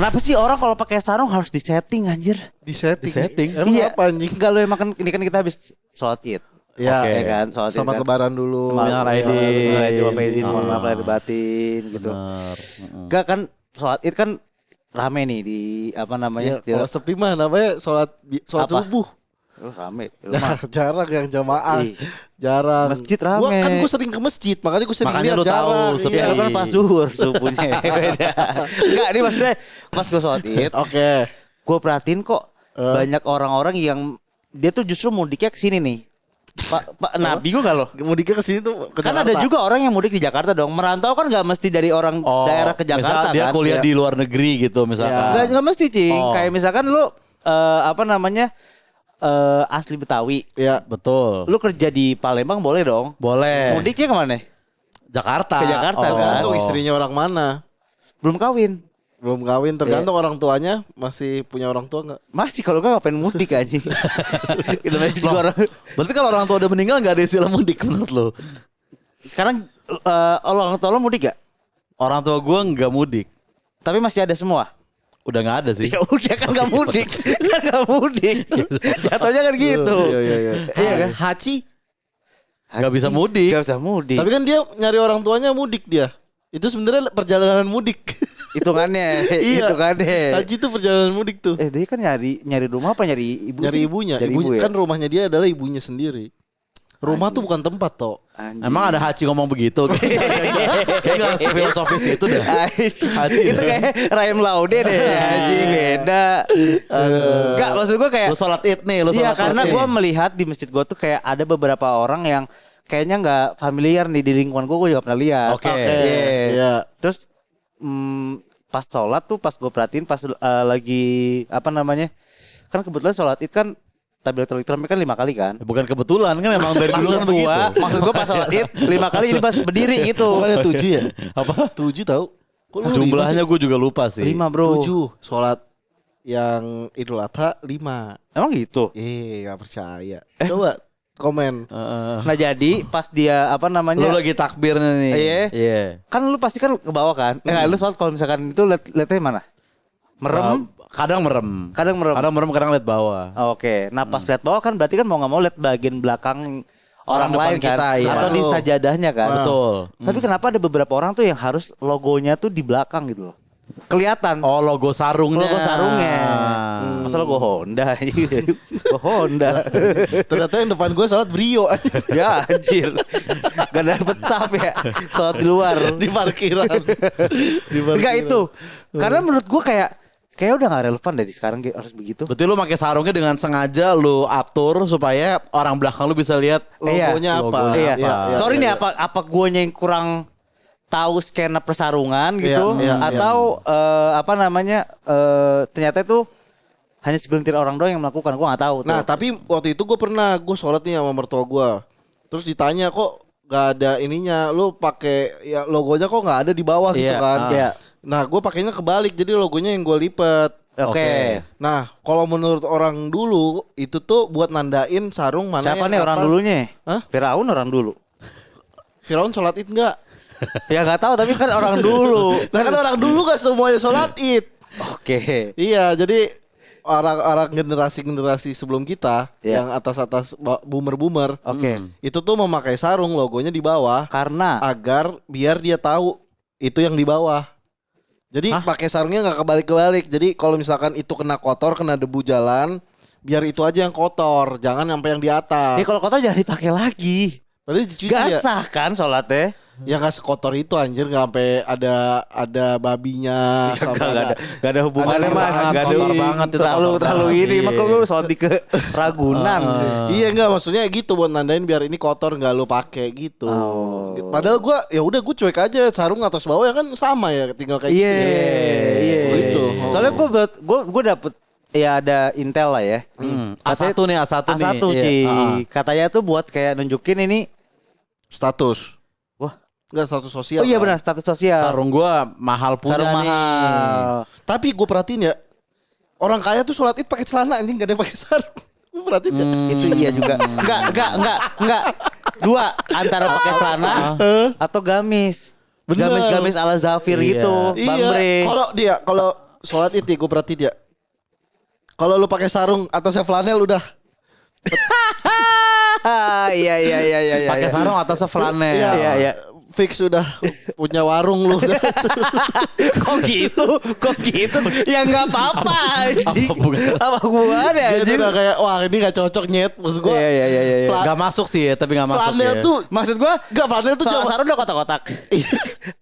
Kenapa sih orang kalau pakai sarung harus disetting anjir? Disetting. Emang Iya. apa anjing? Enggak, lu emang kan ini kan kita habis sholat Id. Ya, Oke. Ya kan, sholat Id selamat kan. lebaran dulu. Minal aidin. Coba izin, mohon maaf lahir batin gitu. Bener. Enggak kan sholat Id kan rame nih di apa namanya? Ya, kalau sepi mah namanya sholat Apa? subuh. Rame. Jarang yang jamaah. Ih. Jarang. Masjid rame. Gue sering ke masjid, makanya gue sering Makanya lihat lu tahu jarang. sepi. Iya, lu kan pas zuhur subuhnya beda. Enggak, ini maksudnya pas gue sholat Id, Oke. gue perhatiin kok banyak orang-orang yang dia tuh justru mudiknya ke sini nih. Pak Nabi gue gak loh. Mudiknya ke sini tuh ke Kan Jakarta. ada juga orang yang mudik di Jakarta dong. Merantau kan gak mesti dari orang daerah ke Jakarta misal dia kan. kuliah di luar negeri gitu misalkan. Gak mesti cing. Oh. Kayak misalkan lu apa namanya asli Betawi. Ya. Betul. Lu kerja di Palembang boleh dong. Boleh. Mudiknya kemana? Jakarta. Ke Jakarta, kan? Tergantung istrinya orang mana. Belum kawin. Belum kawin, tergantung orang tuanya masih punya orang tua nggak? Masih kalau gak ngapain mudik anjing. Namanya juga orang. Berarti kalau orang tua udah meninggal gak ada istilah mudik menurut lo? Sekarang orang tua lo mudik gak? Orang tua gue nggak mudik. Tapi masih ada semua. Udah nggak ada sih. Ya udah kan gak mudik. Kan gak mudik. Jatuhnya kan gitu. Iya. Iya kan? Haji. Nggak bisa mudik. Gak bisa mudik. Tapi kan dia nyari orang tuanya mudik dia. Itu sebenarnya perjalanan mudik. Hitungannya. Iya. Hitungannya. Haji itu perjalanan mudik tuh. Dia kan nyari rumah apa nyari ibu? Nyari sih? ibunya. Nyari Ibunya ibu ya? kan rumahnya dia adalah ibunya sendiri. Rumah tuh bukan tempat toh. Anjing. Emang ada Haji ngomong begitu? Kayak nggak filosofis itu dah. Haji Itu kayak Rahim Laude deh. Haji beda. Enggak, maksud gue kayak Lu sholat id nih, lu iya, sholat karena id gue nih. melihat di masjid gue tuh kayak ada beberapa orang yang kayaknya nggak familiar nih di lingkungan gue juga pernah lihat. Oke. Iya. Terus pas sholat tuh pas gue perhatiin pas lagi apa namanya, kan kebetulan sholat id kan takbiratul ihram kan 5 kali kan. Bukan kebetulan kan emang dari dulu kan begitu. Maksud gue pas sholat id 5 kali ini pas berdiri gitu. Bukannya 7 ya? Apa? 7 tahu? Kok lu Jumlahnya gue juga lupa sih. 5 bro. 7 sholat yang Idul Adha 5. Emang gitu. Gak percaya. Coba komen. Nah jadi pas dia apa Lu namanya, lagi takbirnya nih. Iya. Iya. kan lu pasti kan ke bawah kan. Lu sholat kalau misalkan itu lihatnya mana? Merem. Kadang merem. Kadang merem. Kadang merem, kadang lihat bawah. Oke. Nah pas lihat bawah kan berarti kan mau nggak mau lihat bagian belakang orang depan lain kan, kita, iya. atau di sajadahnya kan. Betul. Tapi kenapa ada beberapa orang tuh yang harus logonya tuh di belakang gitu loh? Kelihatan. Oh, logo sarungnya. Logo sarungnya. Masa logo Honda? Logo Honda. Ternyata yang depan gue sholat Brio. Ya anjir. Gak dapet sap ya. Sholat di luar. Di parkiran. Enggak itu. Karena menurut gua kayak udah gak relevan dari sekarang harus begitu. Berarti lu pakai sarungnya dengan sengaja lu atur supaya orang belakang lu bisa lihat Logonya apa? Logonya Iya. apa? Sorry nih apa guanya yang kurang tahu skena persarungan gitu, Iya, atau apa namanya ternyata itu hanya segelintir orang doang yang melakukan. Gua nggak tahu tuh. Nah tapi waktu itu gue sholat nih sama mertua gue. Terus ditanya kok gak ada ininya, lu pakai ya logonya kok nggak ada di bawah gitu Iya, kan? iya. Nah gue pakainya kebalik, jadi logonya yang gue lipet. Oke. Nah kalau menurut orang dulu itu tuh buat nandain sarung mana Siapa yang nih orang atas. dulunya? Hah? Firaun orang dulu. Firaun sholat id nggak? Ya nggak tahu tapi kan orang dulu. Nah kan orang dulu gak semuanya sholat id. Oke. Iya, jadi orang-orang generasi sebelum kita Iya. yang atas boomer Oke. itu tuh memakai sarung logonya di bawah Karena agar biar dia tahu itu yang di bawah. Jadi pakai sarungnya nggak kebalik-kebalik. Jadi kalau misalkan itu kena kotor, kena debu jalan, biar itu aja yang kotor, jangan sampai yang di atas. kalau kotor jangan dipakai lagi. Padahal dicuci Gak ya. sah kan sholatnya? Ya nggak sekotor itu anjir, nggak sampai ada babinya. sampai Gak ada hubungannya Ada mas. banget, Gak ada kotor banget itu, terlalu kotor banget. ini. Maka lu sholat di ke Ragunan. Iya enggak, maksudnya gitu buat nandain biar ini kotor nggak lu pakai gitu. Padahal gua ya udah gue cuek aja, sarung atas bawah ya kan sama ya, tinggal kayak Iya, gitu. iya. Gitu. Soalnya gue dapet ya ada intel lah ya. A1 nih, A1 nih. A1 Iya. Ci. Katanya tuh buat kayak nunjukin ini. Status. Wah. Enggak status sosial. Oh iya kan? benar, status sosial. Sarung gua mahal punya Sarung nih. mahal. Tapi gue perhatiin ya, orang kaya tuh sholat id pakai celana anjing, gak ada yang pakai sarung. Gue perhatiin ya. Itu iya juga. Enggak. Dua, antara pakai celana atau gamis. Bener. Gamis-gamis ala Zafir Iya. gitu, Bang Bre. Kalau sholat Id gue perhatiin ya. Kalau lu pakai sarung atasnya flanel udah. Iya. Pakai sarung atasnya flanel. Iya. Fix udah punya warung lu. Kok gitu? Ya nggak apa-apa. Apa hubungannya Dia anjing? udah kayak wah ini gak cocok nyet. Maksud gue Iya. Gak masuk sih ya, tapi gak masuk flanel ya. tuh Maksud gua gak flanel tuh cuma sarung udah kotak-kotak.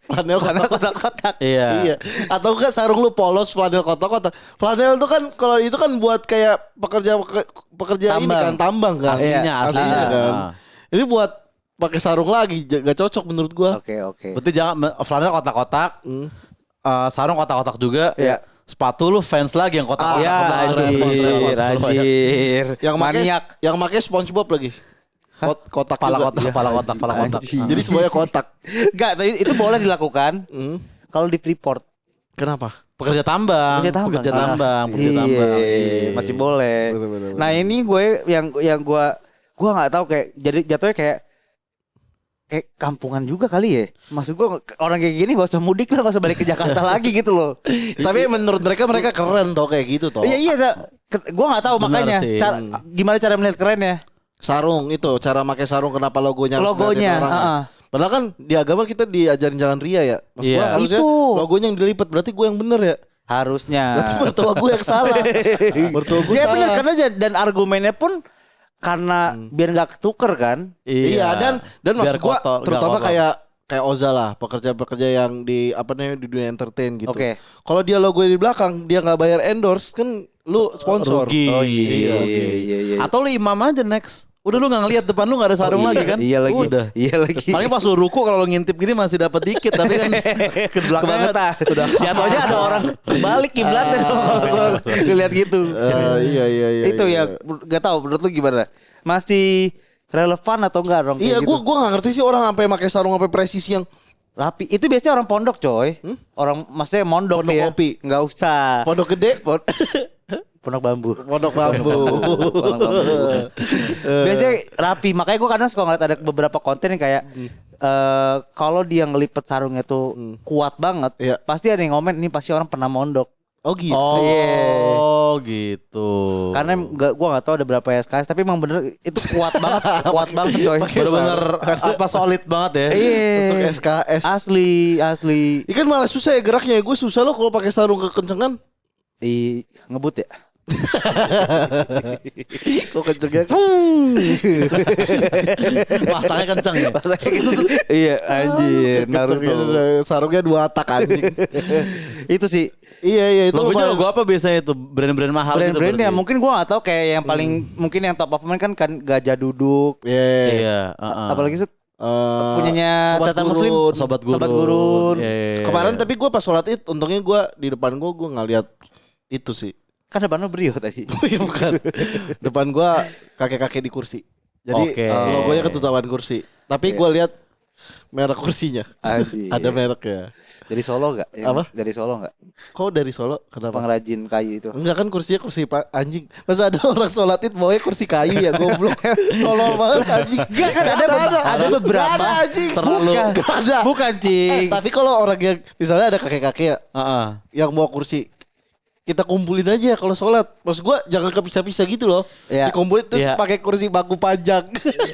flanel Kotak-kotak. Iya. Atau enggak sarung lu polos flanel kotak-kotak. Flanel tuh kan kalau itu kan buat kayak pekerja ini kan tambang kan. Aslinya kan. Ini buat pakai sarung lagi gak cocok menurut gua. Oke. Berarti jangan flanel kotak-kotak, sarung kotak-kotak juga. Iya. Sepatu lu fans lagi yang kotak-kotak. Ya, repot. anjir. Yang Maniak. yang pakai SpongeBob lagi. Kotak Pala juga. kotak. Anjing. Jadi semuanya kotak. Enggak, tapi itu boleh dilakukan kalau di Freeport. Kenapa? Pekerja tambang. Pekerja tambang. Iya. Masih boleh. Bener. Nah, ini gue yang gua nggak tahu kayak jadi jatuhnya kayak kampungan juga kali ya. Maksud gue orang kayak gini gak usah mudik lah, gak usah balik ke Jakarta lagi gitu loh. Tapi menurut mereka keren toh kayak gitu toh. Iya. Gue nggak tahu Benar makanya. sih. Gimana cara melihat kerennya? Sarung itu cara pakai sarung kenapa logonya harus Logonya, ngeliatin orang kan? Padahal kan di agama kita diajarin jangan ria ya. Maksud Iya. gua harusnya Itu. logonya yang dilipat berarti gue yang bener ya. Harusnya. Berarti mertua gue yang salah. Mertua gue Ya salah. benar karena dan argumennya pun karena biar nggak ketuker kan. Iya dan Biar maksud gua kotor, terutama nggak kotor. kayak Oza lah pekerja-pekerja yang di apa namanya di dunia entertain gitu. Oke. Kalau dia logo di belakang dia nggak bayar endorse kan lu sponsor. Rugi. Oh iya. Atau lu imam aja next. Udah lu gak ngeliat depan lu gak ada sarung lagi kan? Iya lagi. Udah. Iya lagi. Paling pas lu ruku kalau lu ngintip gini masih dapat dikit tapi kan ke belakang Kebangetan. udah Jatuhnya ada orang balik kiblatnya kalau ngeliat gitu. Iya. Itu ya nggak tahu menurut lu gimana? Masih relevan atau enggak dong? Iya, kayak gitu? gua nggak ngerti sih orang sampai pakai sarung sampai presisi yang Rapi. Itu biasanya orang pondok, coy. Orang maksudnya mondok Pondok ya. kopi. Enggak usah. pondok gede, Pondok bambu. pondok bambu. Pondok bambu. Biasanya rapi. Makanya gue kadang suka ngeliat ada beberapa konten yang kayak kalau dia ngelipet sarungnya tuh kuat banget, Iya. pasti ada yang ngomen ini pasti orang pernah mondok. Oh gitu. Oh gitu. Karena gua nggak tahu ada berapa SKS, tapi emang bener itu kuat banget coy. Bener-bener apa solid banget ya. Iya. Masuk SKS. Asli. Ikan malah susah ya geraknya. Gue susah loh kalau pakai sarung kekencengan. Ngebut ya. Kok kencengnya? Masangnya kenceng ya. Iya anjir. Kencengnya sarungnya 2 tak anjing. Itu sih Iya itu. Logonya logo apa biasanya itu? Brand-brand mahal gitu brand-brandnya. berarti? Mungkin gua nggak tahu kayak yang paling mungkin yang top of mind kan Gajah Duduk. Iya. Apalagi itu punyanya Sobat Tata Gurun. Muslim. Sobat Gurun. Gurun. Iya. Kemarin tapi gue pas sholat id, untungnya gue di depan gue nggak lihat itu sih. Kan depan lu Brio tadi. Bukan. Depan gue kakek-kakek di kursi. Jadi Oke. logonya ketutupan kursi. Tapi gue lihat merek kursinya. Anjir. Ada mereknya. Dari Solo enggak? Apa? Dari Solo enggak? Kau dari Solo? Kenapa? Pengrajin kayu itu. Enggak kan kursinya kursi anjing. Masa ada orang sholat id bawanya kursi kayu ya goblok. Tolol banget anjing. Enggak kan ada beberapa. Nggak ada anjing. Terlalu- Nggak ada. Bukan, Cing. Tapi kalau orang yang misalnya ada kakek-kakek ya, Heeh. yang bawa kursi, kita kumpulin aja kalau sholat. Maksud gua jangan kepisah-pisah gitu loh. Iya. Dikumpulin terus Iya. pakai kursi bangku panjang.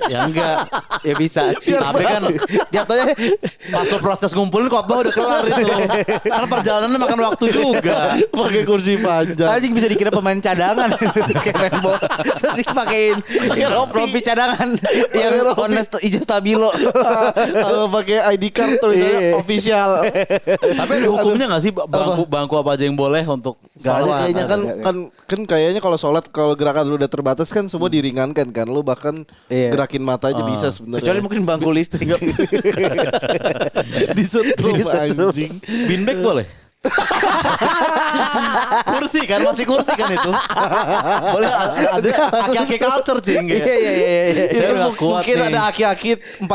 Ya enggak. Ya bisa. Tapi kan Jatuhnya pas lo proses ngumpulin khotbah udah kelar itu. Karena perjalanannya makan waktu juga. Pakai kursi panjang. anjing bisa dikira pemain cadangan kayak main bola. Terus pakein rompi cadangan yang warna hijau stabilo. Pakai ID card tulisannya Iya. official. Tapi ada hukumnya nggak sih bangku apa aja yang boleh untuk Gak ada sholat? kayaknya kan kayaknya kalau sholat kalau gerakan lu udah terbatas kan semua diringankan kan. Lu bahkan Iya. gerakin mata aja bisa sebenarnya. Kecuali mungkin bangku listrik. disetrum anjing. Beanbag boleh? Kursi kan masih kursi kan itu boleh ada aki-aki culture cing ya. Iya. Itu Saya udah kuat mungkin nih. ada aki-aki 45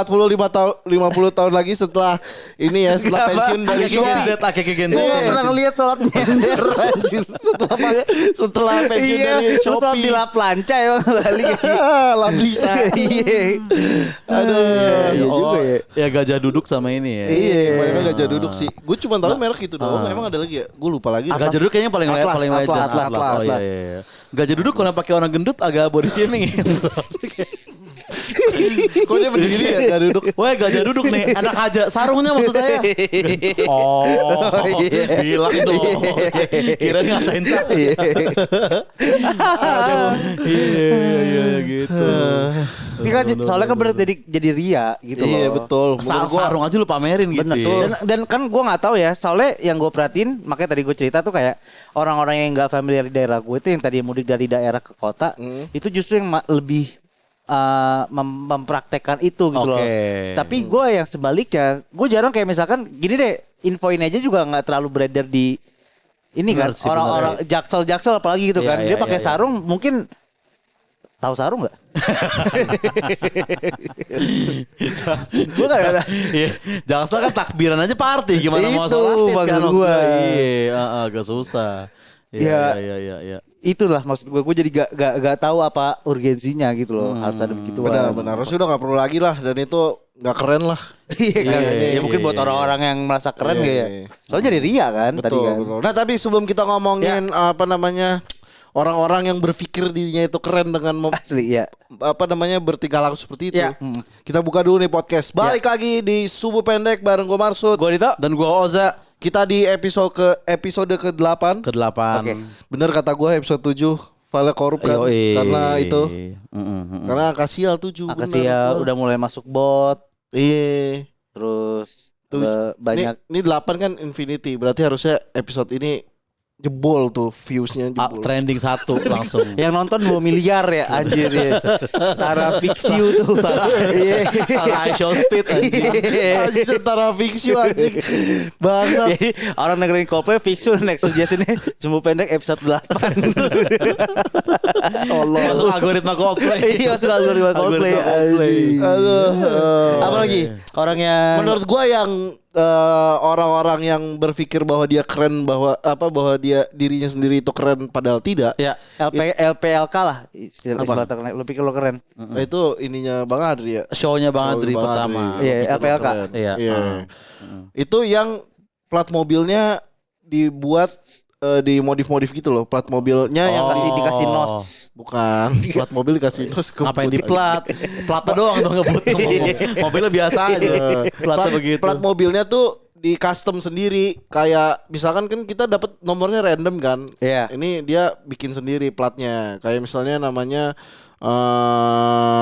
tahun 50 tahun lagi setelah ini ya setelah pensiun dari Aki-aki Shopee. Gen Z aki-aki Gen Z. Gue gak pernah ngeliat sholat nyender anjing. Setelah pensiun Iya, dari lu sholat Shopee. di lap lanca emang balik. Lablisa. Iya. Aduh. Iya juga ya. Ya gajah duduk sama ini ya. Iya, makanya gajah duduk sih. Gue cuma tahu merek itu doang. emang ada lagi ya? Gue lupa lagi. Gajah duduk kayaknya paling Atlas, paling legend. Atlas. Oh iya. Gajah duduk kalau pakai orang gendut agak body shaming. Kok dia berdiri ya gak duduk? Wah, gajah duduk nih. Anak aja sarungnya maksud saya. Oh, bilang dong. Kira ngatain saya. Iya gitu. Ini kan soalnya kan berarti jadi ria gitu Iya loh. betul. Menurut gua Sarung aja lu pamerin gitu. Bener tuh. Dan kan gue nggak tahu ya. Soalnya yang gue perhatiin, makanya tadi gue cerita tuh kayak orang-orang yang nggak familiar di daerah gue itu yang tadi mudik dari daerah ke kota, itu justru yang lebih mempraktekkan itu gitu loh. Tapi gue yang sebaliknya, gue jarang kayak misalkan gini deh, infoin aja juga nggak terlalu beredar di ini kan Bener sih, orang-orang jaksel apalagi gitu Iya, kan. iya, Dia pakai iya. sarung mungkin. Tahu sarung nggak? Gue nggak ada. Iya, jangan salah kan takbiran aja party gimana mau Itu, sholat id kan maksud maksud gua. Iya, agak susah. Iya. Itulah maksud gue jadi gak tahu apa urgensinya gitu loh. Harus ada begitu. benar. Harusnya udah gak perlu lagi lah. Dan itu gak keren lah. Iya kan. Iya, Ya mungkin buat iya, orang-orang yang merasa keren Iya, kayak ya. iya. Soalnya jadi ria kan tadi Betul, kan. betul. Nah tapi sebelum kita ngomongin apa namanya orang-orang yang berpikir dirinya itu keren dengan Asli ya. apa namanya bertingkah laku seperti itu. Ya. Kita buka dulu nih podcast. Balik lagi di Subuh Pendek bareng gue Marsud. Gue Dito. Dan gua Oza Kita di episode ke-8. ke-8. Oke. Bener kata gue episode 7 file korup kan. Karena itu karena Akasial 7 Akasia udah mulai masuk bot. Iya. Terus Tuh, banyak. Ini 8 kan Infinity. Berarti harusnya episode ini jebol tuh viewsnya jebol. Trending 1 langsung. Yang nonton 2 miliar ya anjir ya. Tara Fixiu tuh. Iya. Salah show speed anjing. Anjing setara Fixiu anjing. Bangsat. Jadi orang dengerin Coldplay Fixiu next suggestion-nya Subuh Pendek episode 8. Masuk algoritma Coldplay. Iya masuk algoritma Coldplay. Coldplay. Aduh. Apa lagi? Orang yang Menurut gua yang orang-orang yang berpikir bahwa dia keren bahwa dia dirinya sendiri itu keren padahal tidak. Ya. LPLK lah istilah terkenal. Lu pikir lo keren? Itu ininya Bang Adri ya. Show-nya Bang Adri Bang pertama. Adri. Iya, Lebih ke LPLK. keren. Iya. Itu yang plat mobilnya dibuat dimodif-modif gitu loh. Plat mobilnya yang dikasih nos. bukan plat mobil dikasih nos ke Ngapain di plat? Platnya doang dong ngebut. Mobilnya biasa aja. Platnya begitu. Plat mobilnya tuh di custom sendiri. Kayak misalkan kan kita dapat nomornya random kan. Iya. Ini dia bikin sendiri platnya. Kayak misalnya namanya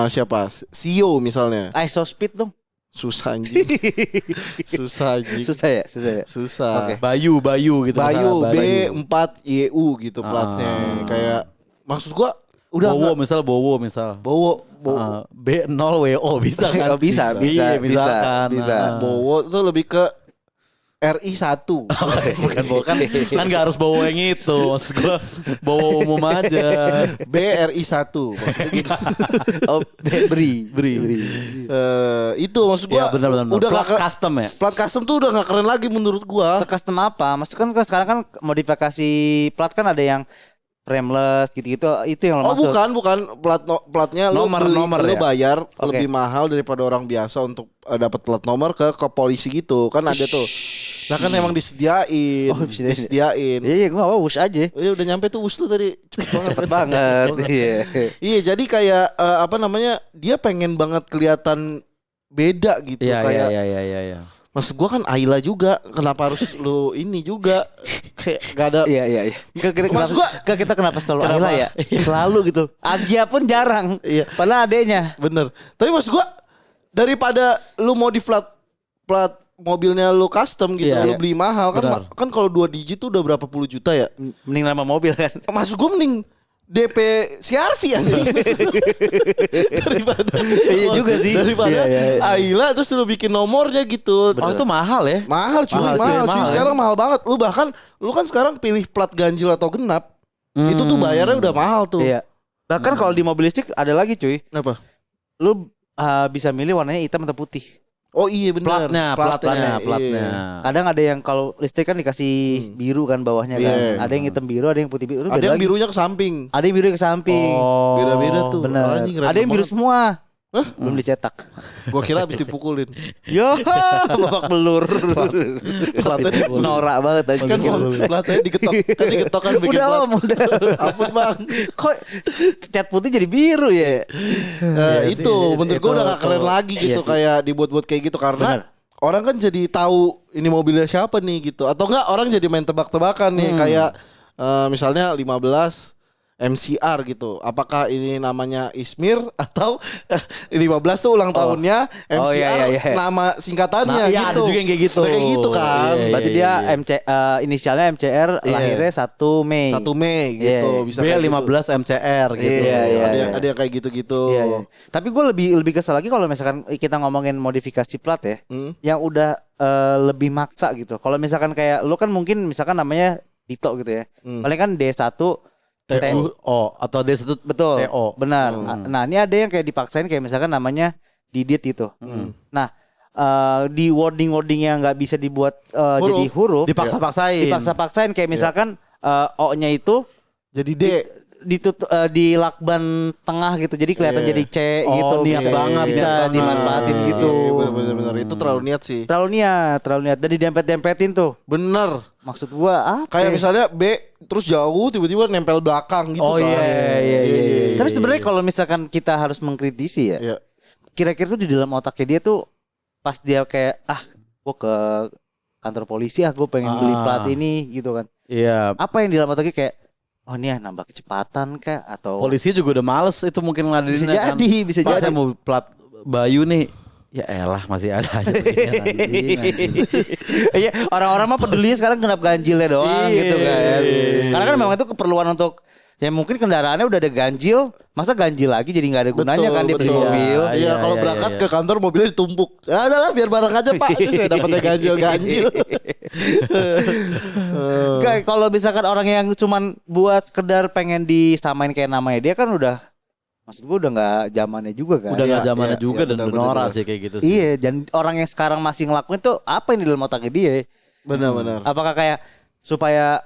siapa? Sio misalnya. ISO speed dong. Susah anjing. Susah anjing. Susah ya? Susah. Oke. Bayu gitu. Bayu misalnya, B4YU gitu platnya. Kayak maksud gua udah Bowo nggak- misal. Bowo B0WO bisa kan? Oh, bisa. Iya, misalkan. Bisa. Bowo itu lebih ke RI1. Bukan kan nggak harus bawa yang itu. Maksud gua bawa umum aja. BRI1 maksudnya gitu. Oh, Bri. Itu maksud gua Iya benar. udah Plat nggak custom ya. plat custom tuh udah nggak keren lagi menurut gua. Custom apa? Maksudnya kan sekarang kan modifikasi plat kan ada yang frameless gitu-gitu. Itu yang lo Oh maksud. bukan platnya lu Nomor lu ya? bayar Oke. lebih mahal daripada orang biasa untuk dapat plat nomor ke polisi gitu kan ada tuh. Nah kan emang disediain, Oh, disediain. disediain. Iya, gue gak mau wush aja. Iya udah nyampe tuh us lu tadi. Cepet banget. Iya. Iya jadi kayak apa namanya dia pengen banget kelihatan beda gitu kayak. Iya. Maksud gua kan Ayla juga kenapa harus lu ini juga kayak gak ada. Iya. Maksud gua- Kita kenapa selalu Ayla ya? Selalu gitu. Agia pun jarang. Iya. Padahal adeknya. Bener. Tapi maksud gua daripada lu modif plat mobilnya lu custom gitu, Iya. lu beli mahal kan Benar. kan kalau 2 digit tuh udah berapa puluh juta ya. Mending nama mobil kan. Maksud gua mending DP CRV anjing. daripada Iya juga sih. daripada Iya. Ayla terus lu bikin nomornya gitu. Oh itu mahal ya? Mahal cuy, mahal cuy. Sekarang mahal banget. Lu kan sekarang pilih plat ganjil atau genap. Itu tuh bayarnya udah mahal tuh. Iya. Bahkan kalau di mobil listrik ada lagi cuy. Apa? Lu bisa milih warnanya hitam atau putih. Oh iya benar. Platnya. Iya. Kadang ada yang kalau listrik kan dikasih biru kan bawahnya kan. Iya. Ada yang hitam biru, ada yang putih biru. Ada Beda yang lagi. birunya ke samping. Ada yang biru ke samping. Oh. Beda-beda tuh. Bener. Anjing, random Ada yang biru banget. semua. Belum dicetak. Gua kira habis dipukulin. Yo, babak belur. Pelatih Norak banget aja. kan pelatih digetok kan bikin Udah om, udah. Ampun bang. Kok cat putih jadi biru ya? Itu menurut gua udah gak keren lagi gitu kayak dibuat-buat kayak gitu karena orang kan jadi tahu ini mobilnya siapa nih gitu. Atau enggak orang jadi main tebak-tebakan nih kayak misalnya 15 MCR gitu. Apakah ini namanya Ismir atau 15 tuh ulang tahunnya MCR iya. nama singkatannya gitu. Ada juga yang kayak gitu. Kayak gitu kan. Berarti dia inisialnya MCR, lahirnya 1 Mei. 1 Mei gitu bisa kayak gitu. B15 MCR gitu. Ada yang kayak gitu-gitu. Iya. Tapi gue lebih kesel lagi kalau misalkan kita ngomongin modifikasi plat ya, yang udah lebih maksa gitu. Kalau misalkan kayak lu kan mungkin misalkan namanya Dito gitu ya, paling kan D1 TO atau D1 betul, TO. benar. Nah ini ada yang kayak dipaksain kayak misalkan namanya Didit gitu. Nah di wording yang nggak bisa dibuat jadi huruf, dipaksa-paksain kayak misalkan O-nya itu jadi D. di lakban tengah gitu, jadi kelihatan jadi C gitu. Niat banget, bisa dimanfaatin gitu. Bener-bener itu terlalu niat sih. Terlalu niat dan didempet-dempetin tuh. Bener. Maksud gua apa? Kayak misalnya B terus jauh tiba-tiba nempel belakang gitu. Iya. Tapi sebenarnya kalau misalkan kita harus mengkritisi ya, kira-kira tuh di dalam otaknya dia tuh pas dia kayak gua ke kantor polisi gua pengen beli plat ini gitu kan. Iya. Apa yang di dalam otaknya kayak ini ya nambah kecepatan kah atau Polisi juga udah males itu mungkin ngeladenin kan. Bisa Pak, jadi. saya mau plat Bayu nih. Ya elah masih ada aja anjing. Iya, orang-orang mah pedulinya sekarang genap ganjilnya doang gitu kan. Karena kan memang itu keperluan untuk ya mungkin kendaraannya udah ada ganjil, masa ganjil lagi jadi nggak ada gunanya kan dia beli mobil. Iya, kalau berangkat ke kantor mobilnya ditumpuk. Ya udahlah biar bareng aja Pak. Itu saya dapatnya ganjil. Kayak kalau misalkan orang yang cuman buat sekedar pengen disamain kayak namanya dia kan udah, maksud gue udah nggak zamannya juga kan. Udah nggak zamannya juga dan bener, norak bener. sih kayak gitu sih. Iya, dan orang yang sekarang masih ngelakuin tuh apa yang di dalam otaknya dia? Benar-benar. Apakah kayak supaya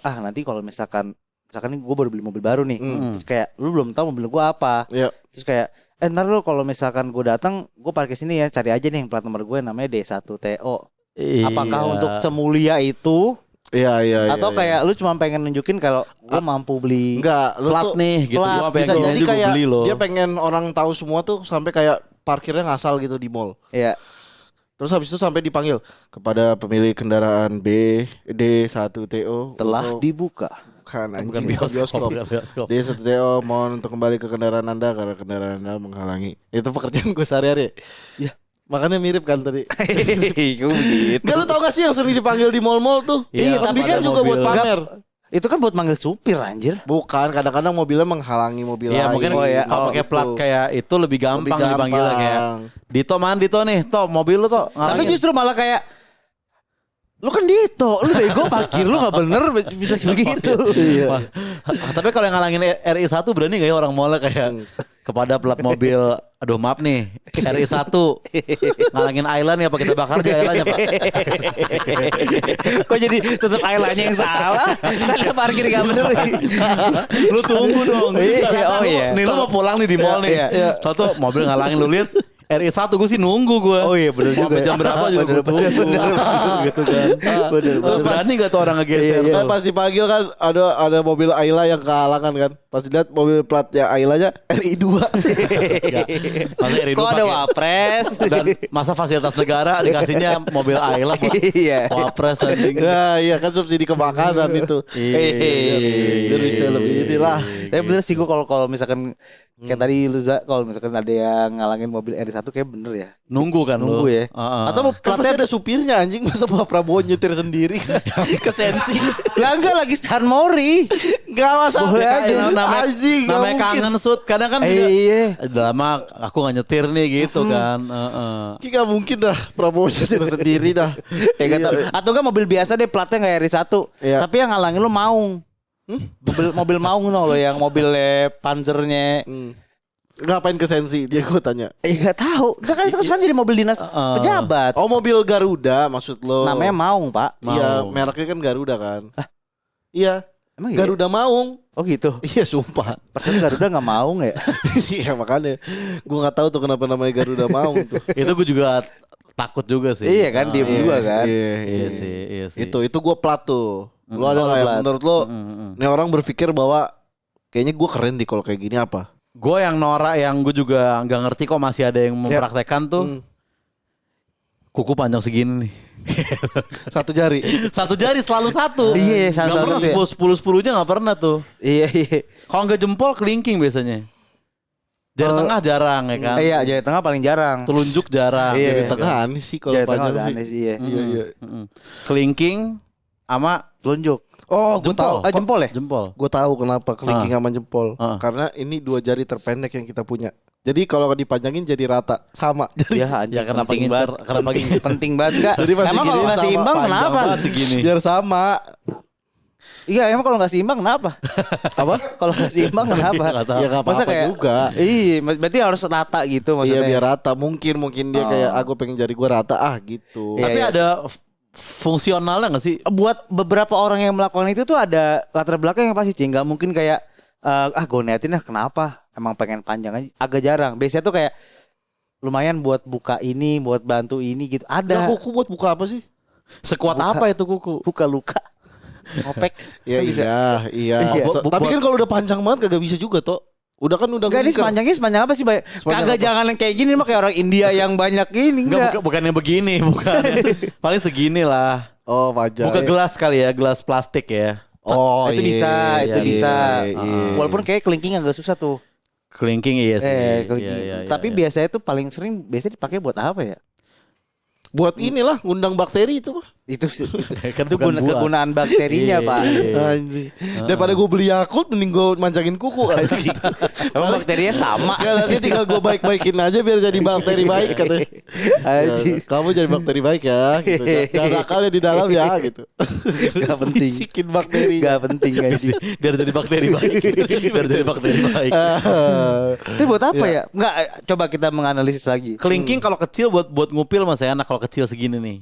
nanti kalau misalkan nih gue baru beli mobil baru nih, terus kayak lu belum tahu mobil gue apa, terus kayak ntar lu kalau misalkan gue datang gue parkir sini ya, cari aja nih yang plat nomor gue namanya D1 TO. Apakah untuk semulia itu? Iya. Atau kayak lu cuma pengen nunjukin kalau gue mampu beli enggak, lu plat tuh nih gitu. plat. Gua bisa pengen jadi aja gua kayak beli loh. dia pengen orang tahu semua tuh sampai kayak parkirnya ngasal gitu di mall. Iya. Terus habis itu sampai dipanggil kepada pemilik kendaraan B D1TO Telah dibuka. Bukan Bukan anjing bioskop. D1TO mohon untuk kembali ke kendaraan Anda karena kendaraan Anda menghalangi. Itu pekerjaan gue sehari-hari. Ya. Makanya mirip kan tadi. Gue begitu. Gak lu tau gak sih yang sering dipanggil di mall-mall tuh? Iya, tapi kan ada juga buat mobil. pamer. Itu kan buat manggil supir anjir. Bukan, kadang-kadang mobilnya menghalangi mobil Iya lain. mungkin kalau pakai plat kayak itu lebih gampang dipanggilnya kayak Dito Dito nih, Toh mobil lu Toh. Tapi justru malah kayak lu kan Dito, lu bego parkir lu nggak bener bisa begitu. Wah, tapi kalau yang ngalangin RI1 berani gak ya orang mallnya kayak kepada plat mobil, aduh maaf nih RI1 ngalangin Island ya, apa kita bakar aja Islandnya Pak. Kok jadi tetap Islandnya yang salah? Kan dia parkir gak bener. Lu tunggu dong. Oh iya. Nih lu mau pulang nih di mall nih. Iya. Satu mobil ngalangin lu lihat RI1 gue sih nunggu gue. Oh iya bener juga. Sampai jam berapa juga gue tunggu. Gitu kan. Terus berani gak tuh orang ngegeser? Kan pas dipanggil kan ada mobil Ayla yang kehalangan kan. Pas dilihat mobil platnya Aylanya RI2. Kok ada wapres? Dan masa fasilitas negara dikasihnya mobil Ayla Pak. Iya. Wapres anjing. Nah iya kan subsidi ke makanan itu. Biar bisa lebih inilah. Tapi bener sih gue kalau misalkan kayak tadi lu kalau misalkan ada yang ngalangin mobil RI1 kayak bener ya. Nunggu kan Nunggu lu. ya. Atau Kan pasti ada supirnya anjing. Masa Pak Prabowo nyetir sendiri. Kesensi. lah enggak lagi Stan Mori. Gak masalah. Boleh aja. Anjing. Namanya kangen sud. Kadang kan juga Iya. udah lama aku gak nyetir nih gitu kan. Gak mungkin dah Prabowo nyetir sendiri dah. Ya gak tahu. Atau enggak mobil biasa deh platnya enggak RI1. Iya. Tapi yang ngalangin lu Maung. Mobil Maung lo yang mobilnya Panzernya. Ngapain ke Sensi? Dia gue tanya. Gak tahu. Enggak kan itu kan jadi mobil dinas pejabat. Oh mobil Garuda maksud lo? Namanya Maung, Pak. Iya mereknya kan Garuda kan. Iya. Emang iya? Garuda Maung. Oh gitu. Iya sumpah. Perasaan Garuda nggak mau ya? Iya makanya gue nggak tahu tuh kenapa namanya Garuda Maung tuh. Itu gue juga takut juga sih. Iya kan, diem juga kan. Iya sih. Itu gue plat tuh. Lo ada nggak yang menurut lo? Nih orang berpikir bahwa kayaknya gue keren di kalau kayak gini apa? Gue yang norak yang gue juga nggak ngerti kok masih ada yang mempraktekkan tuh. Kuku panjang segini nih. Satu jari. Satu jari selalu satu. Iya, Gak pernah 10-10-nya gak pernah tuh. Iya. Kalau nggak jempol kelingking biasanya. Jari tengah jarang ya kan. Iya, jari tengah paling jarang. Telunjuk jarang. Iya. Jari tengah aneh sih kalau Jari tengah panjang udah sih. aneh sih ya. Iya. Kelingking sama Telunjuk. Oh, gue tahu. Jempol ya? jempol. Gue tahu kenapa kelingking sama jempol. Karena ini 2 jari terpendek yang kita punya. Jadi kalau dipanjangin jadi rata sama. Jadi Ya anjing. Ya kenapa penting ngincer? banget. Kenapa ngincer? Penting banget enggak? Jadi pas Emang segini kalau nggak sama, seimbang panjang kenapa? banget segini. biar sama. Iya, emang kalau nggak seimbang kenapa? Apa? Kalau nggak seimbang kenapa? Nggak tahu. Ya nggak Masa apa-apa kayak juga. Iya, berarti harus rata gitu maksudnya. Iya biar rata. Mungkin dia kayak aku pengen jari gue rata gitu. Iya, Tapi iya. ada fungsionalnya gak sih? Buat beberapa orang yang melakukan itu tuh ada latar belakang yang pasti, Cing. Nggak mungkin kayak gue niatin kenapa? Emang pengen panjang aja. Agak jarang. Biasanya tuh kayak lumayan buat buka ini, buat bantu ini gitu. Ada. Nah, kuku buat buka apa sih? Sekuat Buka. apa itu kuku? Buka luka. Ngopek. Ya Kan bisa. iya. Iya. Tapi kan kalau udah panjang banget kagak bisa juga toh. Udah Enggak, ini sepanjangnya apa sih? Kagak apa? jangan yang kayak gini mah kayak orang India yang banyak ini. Enggak, bukan yang begini, bukan. Paling segini lah. Oh wajar. Buka gelas kali ya, gelas plastik ya. Oh itu bisa, itu bisa. iya. Walaupun kayak kelingking agak susah tuh. Kelingking iya sih. Kelingking. Iya, Tapi biasanya tuh paling sering biasanya dipakai buat apa ya? Buat inilah ngundang bakteri itu mah. Itu Kan itu bukan buat. kegunaan bakterinya, Iya, Pak. iya. Anjing. Daripada gue beli Yakult mending gue manjangin kuku anjing. Emang bakterinya sama. Enggak, nanti tinggal gue baik-baikin aja biar jadi bakteri baik katanya. Anjing. Kamu jadi bakteri baik ya gitu. Jangan nakalnya di dalam ya gitu. Gak penting. Bisikin bakteri. Gak penting anjing. Biar jadi bakteri baik. Biar jadi bakteri baik. Itu buat apa ya? Enggak, coba kita menganalisis lagi. Kelingking kalau kecil buat ngupil masih enak kalau kecil segini nih.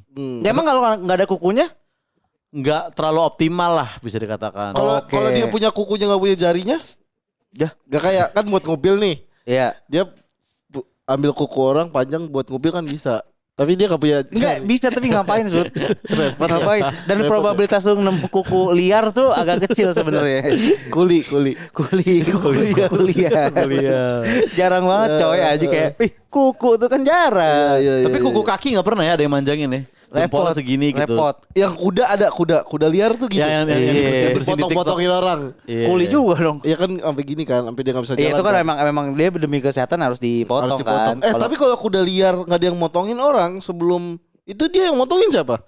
Ya, emang kalau nggak ada kukunya? Nggak terlalu optimal lah bisa dikatakan. Kalau dia punya kukunya nggak punya jarinya, Ya. nggak kayak kan buat ngupil nih. Iya. Dia ambil kuku orang panjang buat ngupil kan bisa. Tapi dia nggak punya. Enggak bisa, tapi ngapain, Sud? Ngapain? Dan probabilitas lu nemu kuku liar tuh agak kecil sebenarnya. Kuli. Kuliah. Jarang banget coy aja kayak kuku tuh kan jarang. Tapi kuku kaki nggak pernah ya ada yang manjangin ya. Jempol segini gitu. Repot. Yang kuda liar tuh gitu. Yang bersihin di potong-potongin orang. Iya. Kuli juga dong. Iya kan sampai gini kan, sampai dia nggak bisa jalan. Iya itu kan emang dia demi kesehatan harus dipotong, harus dipotong. kan. Tapi kalau kuda liar nggak ada yang motongin orang sebelum itu dia yang motongin siapa?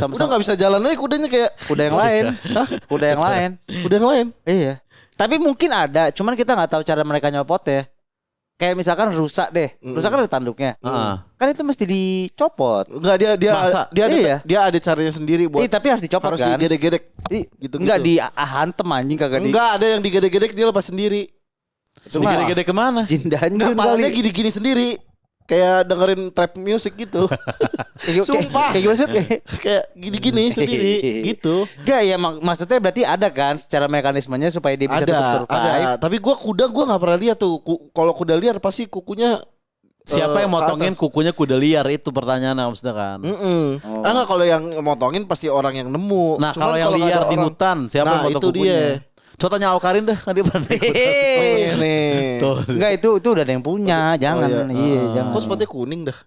Udah nggak bisa jalan aja kudanya kayak kuda yang lain. Kuda yang lain. kuda yang lain. Iya. Tapi mungkin ada, cuman kita nggak tahu cara mereka nyopot ya. Kayak misalkan rusak deh. Rusak kan ada tanduknya. Kan itu mesti dicopot. Enggak dia Masa? ada Iya. dia ada caranya sendiri buat. Iya, tapi harus dicopot harus kan. digedek-gedek. Gitu. Enggak dihantem anjing kagak di. Enggak ada yang digedek-gedek dia lepas sendiri. Gede-gede kemana? Jindanjun Kepalanya kali. gini-gini sendiri. Kayak dengerin trap music gitu. Sumpah. Kayak gimana sih? Kayak gini-gini sendiri gitu. Ya ya maksudnya berarti ada kan secara mekanismenya supaya dia bisa tetap survive. Ada. Tapi gua nggak pernah lihat tuh. Kalau kuda liar pasti kukunya Siapa yang motongin ke atas. kukunya kuda liar itu pertanyaannya maksudnya kan. Enggak, kalau yang motongin pasti orang yang nemu. Nah, Cuman kalau yang nggak liar ada di orang- hutan siapa Nah, yang motong itu kukunya? dia. Coba tanya Awkarin dah kan dia pernah naik kuda. Nih. Tuh. Enggak itu udah ada yang punya, jangan. Oh, Iya, jangan. Kok sepatunya kuning dah?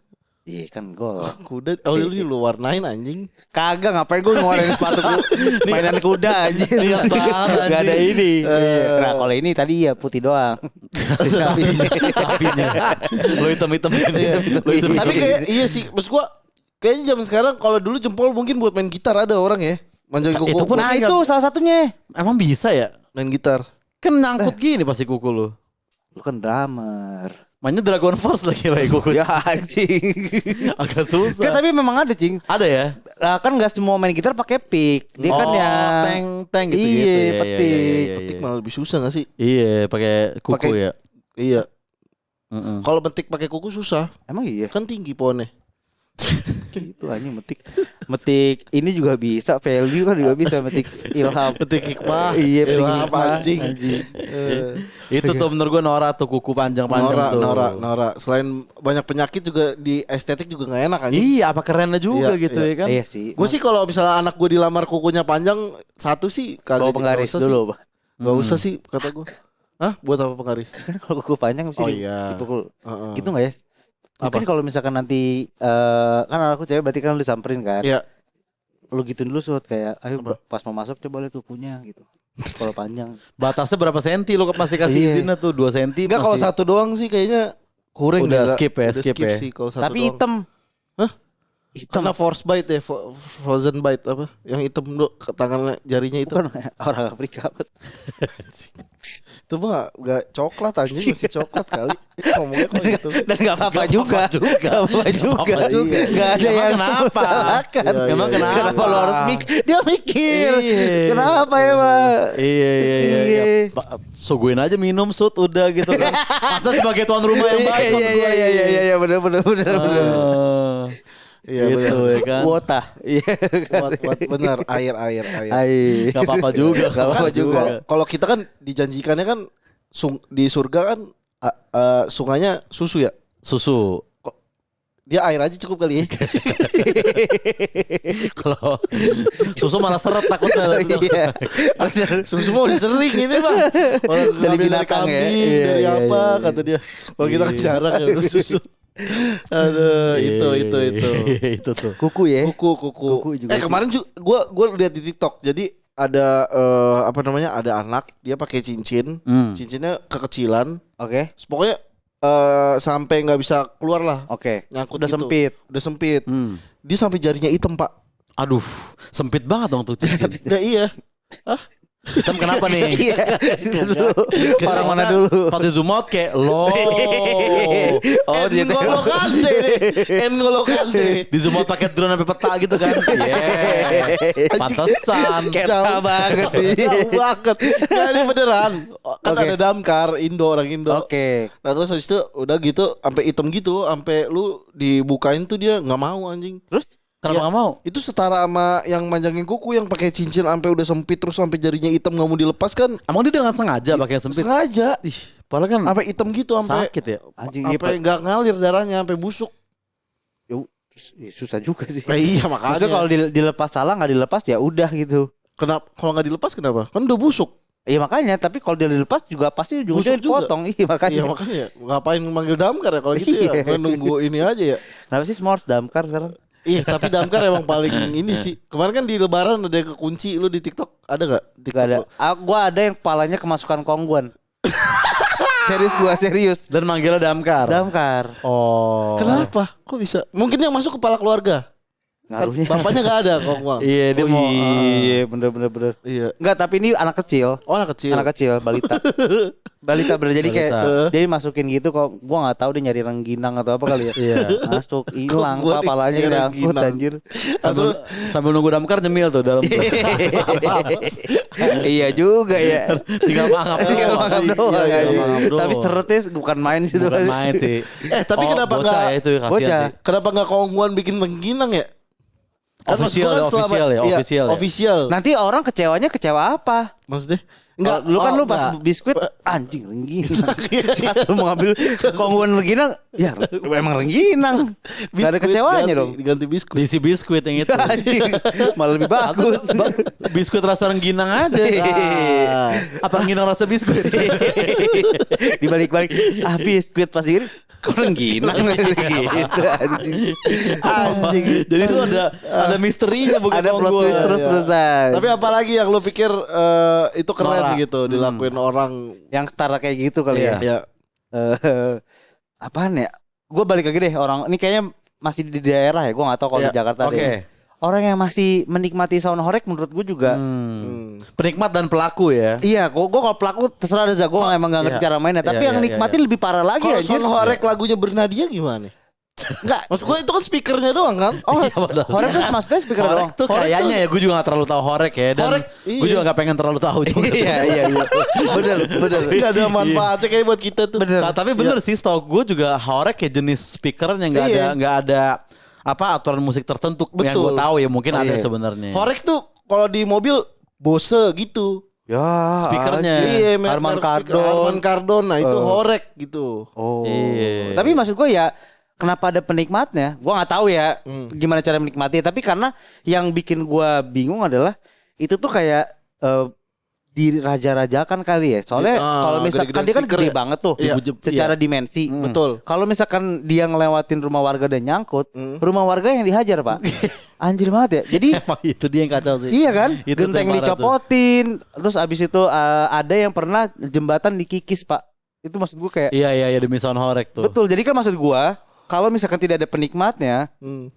Iya kan gol. Kuda. Oh, lu warnain anjing. Kagak ngapain gue ngeluarin sepatu mainan kuda anjir. Lihat banget, Gak ada anjing. ini. Nah kalau ini tadi ya putih doang. Sapinya. Lo hitam-hitam ini. Lo hitam. Tapi kayak iya sih, maksud gua kayaknya zaman sekarang kalau dulu jempol mungkin buat main gitar ada orang ya. Manjangin kuku. Itu pun Nah itu salah satunya. Emang bisa ya? main gitar. Kan nyangkut gini pasti kuku lu. Lu kan drummer. Mainnya Dragon Force lagi pakai kuku. Ya anjing. Agak susah. Kan, tapi memang ada cing. Ada ya? Lah kan nggak semua main gitar pakai pick. Dia kan ya teng gitu. Iya, petik. Petik malah lebih susah gak sih? Iya, pakai kuku Pakai- ya. Iya. Mm-mm. Kalau petik pakai kuku susah. Emang iya. Kan tinggi pohonnya. Itu anjing metik. metik ini juga bisa, value kan juga bisa, metik ilham, Metik hikmah. iya, metik Ilham, hikmah, anjing. Itu tuh menurut gue Nora tuh kuku panjang-panjang tuh. Nora. Selain banyak penyakit juga di estetik juga nggak enak anjing. Iya, apa kerennya juga Iya, gitu iya. ya kan? Iya sih. Gue sih kalau misalnya anak gue dilamar kukunya panjang, satu sih bawa penggaris dulu, Pak. Gak usah sih kata gue. Hah? Buat apa penggaris? Kan kalau kuku panjang mesti iya. dipukul. Heeh. Gitu nggak ya? Mungkin kalau misalkan nanti kan aku cewek berarti kan lu disamperin kan. Iya. Lu gituin dulu Sud, kayak ayo pas mau masuk coba lihat kukunya gitu. Kalau panjang. Batasnya berapa senti lo masih kasih Iya. izinnya tuh 2 senti. Enggak, kalau satu doang sih kayaknya kurang. Udah deh, skip ya, udah skip ya. sih kalau satu Tapi doang. hitam. Hah? Hitam. Karena force bite ya, frozen bite apa? Yang hitam dulu tangan jarinya itu. Bukan orang Afrika. Itu mah enggak coklat anjing, masih coklat kali. Ngomongnya kok gitu. Dan nggak apa-apa juga. Nggak apa-apa juga. juga. Nggak ada Emang yang kenapa? salahkan. Iya, Emang kenapa? Kenapa lu harus mikir? Dia mikir. Iya. Kenapa ya, Pak? Iya. Iya. Suguhin aja minum Sud udah gitu kan. Masa sebagai tuan rumah yang baik maksud gua. Iya benar. Iya Gitu benar. ya kan. Wota. Iya. Benar, air. Gak apa-apa juga. Gak apa-apa Kan juga. kalau kita kan dijanjikannya kan di surga kan sungainya susu ya. Susu. Dia air aja cukup kali ya. Kalau susu malah seret takutnya. Iya. Benar. Susu mau disering ini bang. Dari Ngambil binatang ya. kambing, Iya, dari iya, apa iya. kata dia. Kalau kita kan jarang ya minum susu. Aduh, itu. Itu tuh. Kuku ya. Kuku juga sih. kemarin juga gua lihat di TikTok. Jadi ada apa namanya? Ada anak dia pakai cincin. Cincinnya kekecilan. Oke. Pokoknya sampai nggak bisa keluar lah. Oke. Nyangkut Udah gitu. sempit. Udah sempit. Dia sampai jarinya hitam, Pak. Aduh, sempit banget dong tuh cincin. Nah, iya. Hitam kenapa nih? Iya. Dulu. Orang mana dulu? Pas di zoom out kayak lo. Oh, dia N'Golo Kante nih. N'Golo Kante. Di zoom out pakai drone sampai peta gitu kan. Iya. Pantesan. Sketa banget nih. Jauh banget. Nah, ini beneran. Kan Oke. ada damkar orang Indo. Oke. Nah terus habis itu udah gitu sampai hitam gitu, sampai lu dibukain tuh dia nggak mau anjing. Terus Kenapa gak mau? Itu setara sama yang manjangin kuku yang pakai cincin sampai udah sempit terus sampai jarinya hitam nggak mau dilepas kan? Emang dia dengan sengaja pakai yang sempit? Sengaja. Padahal kan Sampai hitam gitu sampai sakit ya. anjing iya, sampai nggak ngalir darahnya sampai busuk. susah juga sih. Nah, iya Maksudnya makanya. kalau dilepas salah nggak dilepas ya udah gitu. Kenapa kalau nggak dilepas kenapa? Kan udah busuk. Iya makanya, tapi kalau dia dilepas juga pasti ujung-ujungnya Busuk juga. dipotong. Iya makanya. Iya makanya. Ngapain manggil damkar ya kalau gitu ya? Iya. Gua nunggu ini aja ya. Kenapa sih semua harus damkar sekarang? Iya tapi damkar emang paling ini sih. Kemarin kan di lebaran ada yang kekunci. Lu di TikTok ada gak? Gak ada. Gua ada yang kepalanya kemasukan kongguan. Serius. Dan manggilnya damkar. Damkar. Oh. Kenapa? Kok bisa? Mungkin yang masuk kepala keluarga. Kan Ngaruhnya. bapaknya gak ada kok bang. Iya dia mau. Iya bener. Iya. Enggak, tapi ini anak kecil. Oh anak kecil. Anak kecil, balita. Balita bener. Jadi kayak Balita. dia masukin gitu kok. Gua nggak tahu dia nyari rengginang atau apa kali ya. Iya. Masuk hilang Gua kepalanya dikira kena angkut rengginang. anjir. Sambil nunggu damkar nyemil tuh dalam. Iya juga ya. Tinggal mangap Tinggal doang. makan Iya, doang iya, anjing. mangap doang. Tapi seretnya bukan main sih Bukan main sih. Tapi kenapa bocah nggak- ya itu kasihan Bocah. sih. Kenapa nggak kongguan bikin rengginang ya? Kan Official maksud gua ya, kan official ya, iya, official ya. Official. Nanti orang kecewanya kecewa apa? Maksudnya? Enggak, lu kan lu pas enggak. biskuit anjing rengginang. Pas lu mau ngambil kongguan rengginang, ya emang rengginang. Gak ada Biskuit kecewanya ganti- dong. Diganti biskuit. Diisi biskuit yang itu. Anjing, malah lebih bagus. Biskuit rasa rengginang aja. Ah. Apa rengginang rasa biskuit? Dibalik-balik, biskuit pas diri kok rengginang gitu anjing. Anjing. Jadi itu ada misterinya bukan Ada plot gua. twist terus-terusan. Tapi apalagi yang lu pikir itu keren Norak. gitu dilakuin orang. Yang setara kayak gitu kali Iya. ya. Ya. Apaan ya? Gue balik lagi deh orang ini kayaknya masih di daerah ya. Gue nggak tahu kalau Iya, di Jakarta oke. deh. Orang yang masih menikmati sauna horek menurut gue juga. Penikmat dan pelaku ya. Iya, gue kalau pelaku terserah aja. Gue emang nggak ngerti Iya. cara mainnya. Tapi Iya, yang iya, nikmatin lebih parah lagi Kalau anjir. Son Horek lagunya Bernadia gimana? Enggak. Maksud gua itu kan speakernya doang kan? Oh, horek tuh maksudnya speaker Horek doang. tuh kayaknya ya gue juga gak terlalu tahu horek ya. Dan Horek, gue iya. juga gak pengen terlalu tahu juga. Iya. Bener. Gak ada manfaatnya kayak buat kita tuh. Bener. Nah, tapi bener sih setahu gue juga horek kayak jenis speaker yang Iya. nggak ada aturan musik tertentu yang Betul. gue tahu ya mungkin ada sebenarnya. Horek tuh kalau di mobil Bose gitu. Ya, speakernya. Iya, Harman Kardon. Harman Kardon. Nah, itu horek gitu. Oh. Iya. Tapi maksud gue ya kenapa ada penikmatnya? Gue nggak tahu ya gimana cara menikmati. Tapi karena yang bikin gue bingung adalah itu tuh kayak diraja-rajakan kali ya. Soalnya kalau misalkan dia kan gede banget tuh secara dimensi. Betul. Kalau misalkan dia ngelewatin rumah warga dan nyangkut, rumah warga yang dihajar, Pak. Anjir banget ya. Jadi Emang itu dia yang kacau sih. iya kan? Itu Genteng yang parah dicopotin. Terus abis itu ada yang pernah jembatan dikikis, Pak. Itu maksud gue kayak Iya demi sound horek tuh. betul. Jadi kan maksud gue kalau misalkan tidak ada penikmatnya,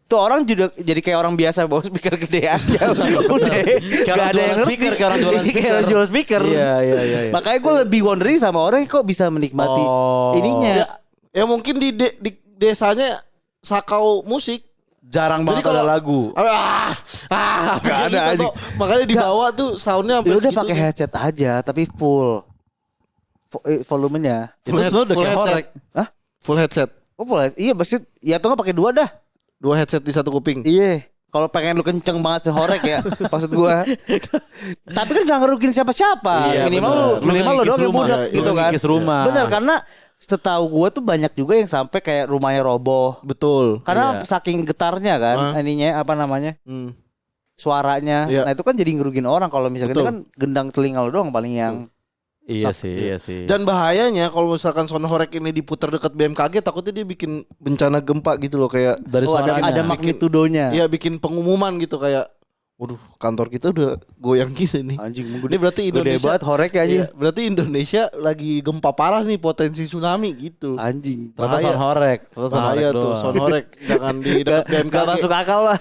tuh orang juga jadi kayak orang biasa bawa speaker gede aja. Udah, gak ada yang speaker, ngerti. kayak orang jualan Kayak orang jual speaker. Iya. Makanya gue lebih wondering sama orang yang kok bisa menikmati ininya. Ya mungkin di desanya sakau musik. Jarang banget kalau- ada lagu. Gak ada anjing. Makanya di bawah tuh soundnya Ya sampai udah segitu. pakai headset aja tapi full volumenya. Itu sebenarnya udah kayak horek. Hah? Full headset. Oh boleh. Iya pasti. Ya atau nggak pakai dua dah. 2 headset di satu kuping. Iya. Kalau pengen lu kenceng banget sehorek ya, maksud gua. Tapi kan gak ngerugin siapa-siapa. Iya, minimal bener. lu doang yang Rumah, budak lu gitu kan. ngikis rumah. Bener karena setahu gua tuh banyak juga yang sampai kayak rumahnya roboh. Betul. Karena saking getarnya kan, ininya apa namanya? Suaranya. Iya. Nah itu kan jadi ngerugin orang kalau misalkan Betul. itu kan gendang telinga lu doang paling yang Iya sih. Dan bahayanya kalau misalkan sound horek ini diputar dekat BMKG takutnya dia bikin bencana gempa gitu loh kayak Dari ada suaranya. magnitudonya. Iya bikin pengumuman gitu kayak waduh kantor kita udah goyang gitu nih. Anjing Ini berarti gede Indonesia banget horek ya Iya, anjing. berarti Indonesia lagi gempa parah nih potensi tsunami gitu. Anjing. Ternyata sound horek. Bahaya tuh sound horek jangan di dekat BMKG. Gak masuk akal lah.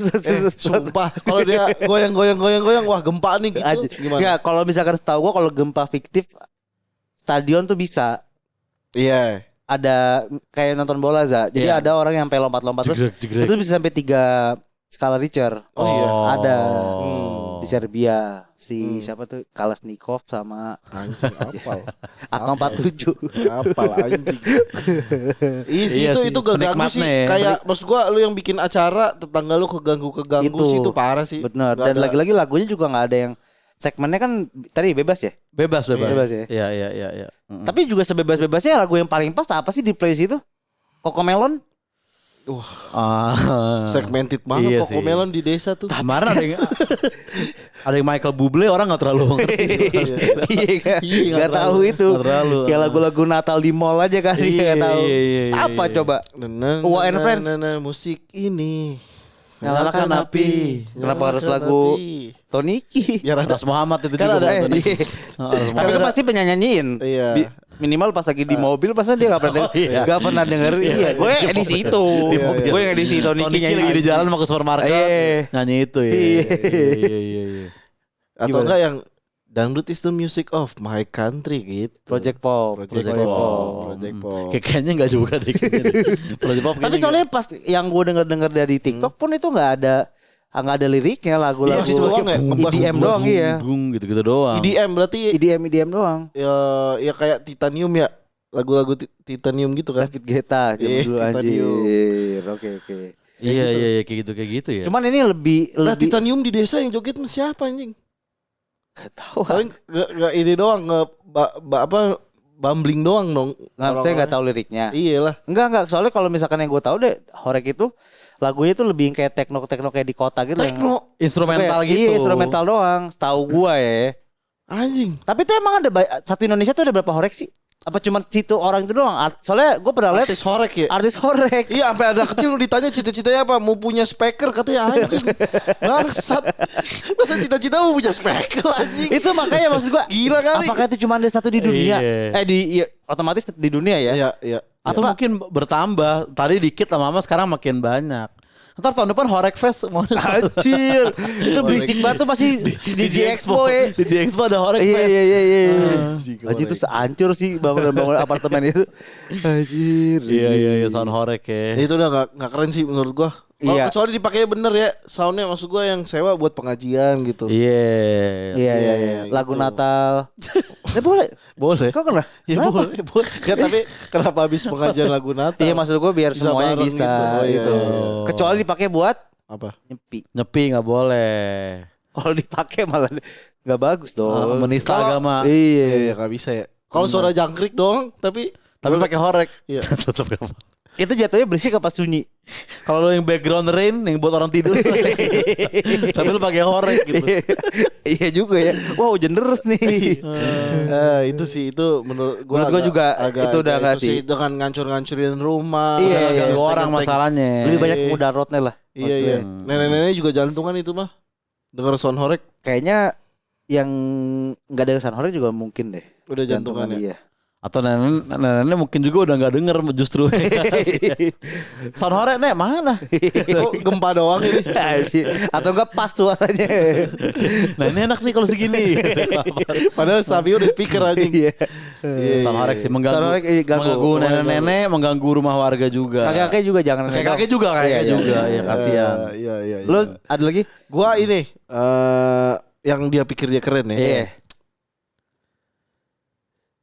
Sumpah kalau dia goyang wah gempa nih gitu. Anjing. Gimana? Ya kalau misalkan setahu gua kalau gempa fiktif stadion tuh bisa Iya. ada kayak nonton bola za. Jadi Iya. ada orang yang sampai lompat-lompat terus Jegrek. itu bisa sampai 3 skala Richter. Oh iya. Ada Oh. di Serbia si siapa tuh Kalashnikov sama Anjing apal. AK-47. Apal anjing. Iya itu sih, gak ganggu penikmatnya sih. ya. Kayak maksud gua lu yang bikin acara tetangga lu keganggu Itu. sih itu parah sih. Bener. Gak Dan ada- lagi-lagi lagunya juga nggak ada yang segmennya kan tadi bebas ya. Bebas. Bebas ya. Iya. Tapi juga sebebas-bebasnya lagu yang paling pas apa sih di playlist itu? Cocomelon? segmented banget Iya kok sih. Melon di desa tuh. Kemarin ada yang Michael Bublé orang nggak terlalu ngerti. Iya kan? Iya, nggak Gak tahu terlalu. itu. Nggak terlalu. Kayak lagu-lagu Natal di mall aja kali Iya, gak tahu. iya, Apa iya. coba? Wah, and Friends. Musik ini Nyalakan api. Kenapa harus lagu Toniki? Biar ada Ras Muhammad itu Kan juga ada, nonton. iya. Tapi itu pasti penyanyiin. Iya. Minimal pas lagi di mobil pasti dia gak pernah iya. gak pernah denger. Iya, gue edisi itu. Gue yang edisi Toniki Toniki lagi nyanyi. di jalan mau ke supermarket Iya. nyanyi itu ya. Iya. Iya. atau Gimana? enggak yang Dangdut is the music of my country gitu. Project Pop. Project Pop. Project Pop. Kayaknya enggak juga deh. Project Pop Tapi kayaknya soalnya pas yang gue denger dari TikTok pun itu nggak ada liriknya lagu-lagu Iya, doang ya, ngebas EDM doang iya. gitu-gitu doang. EDM berarti EDM doang. ya kayak Titanium ya. Lagu-lagu Titanium gitu kan. David Guetta zaman Iya, dulu Titanium. anjir. Oke. Iya kayak gitu ya. Cuman ini lebih Nah, Titanium di desa yang joget siapa anjing? gak tahu. Paling gak ini doang apa bumbling doang dong. Saya nggak tahu liriknya. Iyalah. Enggak. Soalnya kalau misalkan yang gue tahu deh, Horek itu lagunya itu lebih kayak tekno kayak di kota gitu. Tekno Instrumental Kayak- gitu. Iya, instrumental doang. Tahu gua ya. anjing. Tapi itu emang ada satu Indonesia tuh ada berapa Horek sih? Apa cuma situ orang itu doang? Soalnya gue pernah lihat Artis horek ya. artis Horek. Iya, sampai ada kecil lu ditanya cita-citanya apa? Mau punya speaker katanya anjing. Bangsat. Masa cita-cita mau punya speaker anjing? Itu makanya maksud gua Gila kali. apakah itu cuma ada satu di dunia? Iya. Otomatis di dunia ya. Iya. Atau mungkin bertambah. Tadi dikit lama-lama sekarang makin banyak. Ntar tahun depan Horek Fest mau Anjir. Itu berisik banget tuh masih DJ Expo ya. DJ Expo ada Horek Iya Fest. iya. Anjir itu hancur sih bangunan apartemen itu. Anjir. Iya sound Horek ya. Itu udah gak keren sih menurut gua. Iya. Kecuali dipakai bener ya. Soundnya maksud gue yang sewa buat pengajian gitu. Iya. Lagu gitu. Natal. Boleh. Boleh. Kok kenapa? Ya boleh. Ya, tapi kenapa habis pengajian lagu Natal? Iya maksud gue biar Bisa semuanya bareng bisa gitu. Oh, iya, gitu. iya. Kecuali dipakai buat Apa? Nyepi nggak boleh. Kalau dipakai malah nggak bagus dong. Menista agama. Iya, nggak bisa ya. Kalau suara jangkrik doang, tapi pakai horek. Iya. Tetap nggak apa. Itu jatuhnya berisik apa sunyi? Kalau yang background rain yang buat orang tidur. Tapi lu pakai horek gitu. Iya juga ya. Wow, hujan deras nih. Itu sih itu menurut gua juga itu udah nggak sih. Itu kan ngancur-ngancurin rumah. Iya, Ganggu orang masalahnya. Lebih banyak mudaratnya lah. Iya. Nenek-nenek juga jantungan itu mah. Dengar sound horek Kayaknya yang nggak dari sound horek juga mungkin deh. udah jantungan ya. Iya. Atau nenek mungkin juga udah nggak denger justru. Sound horek nek mana? Kok gempa doang ini? Atau enggak pas suaranya. Nah ini enak nih kalau segini. Padahal Sabi udah speaker aja. Iya. Sound horek sih mengganggu nenek-nenek, mengganggu rumah warga juga. Kakek-kakek juga jangan. Kakek juga juga. Ya kasihan. Iya. Lu ada lagi? Gua ini yang dia pikir dia keren ya. Iya.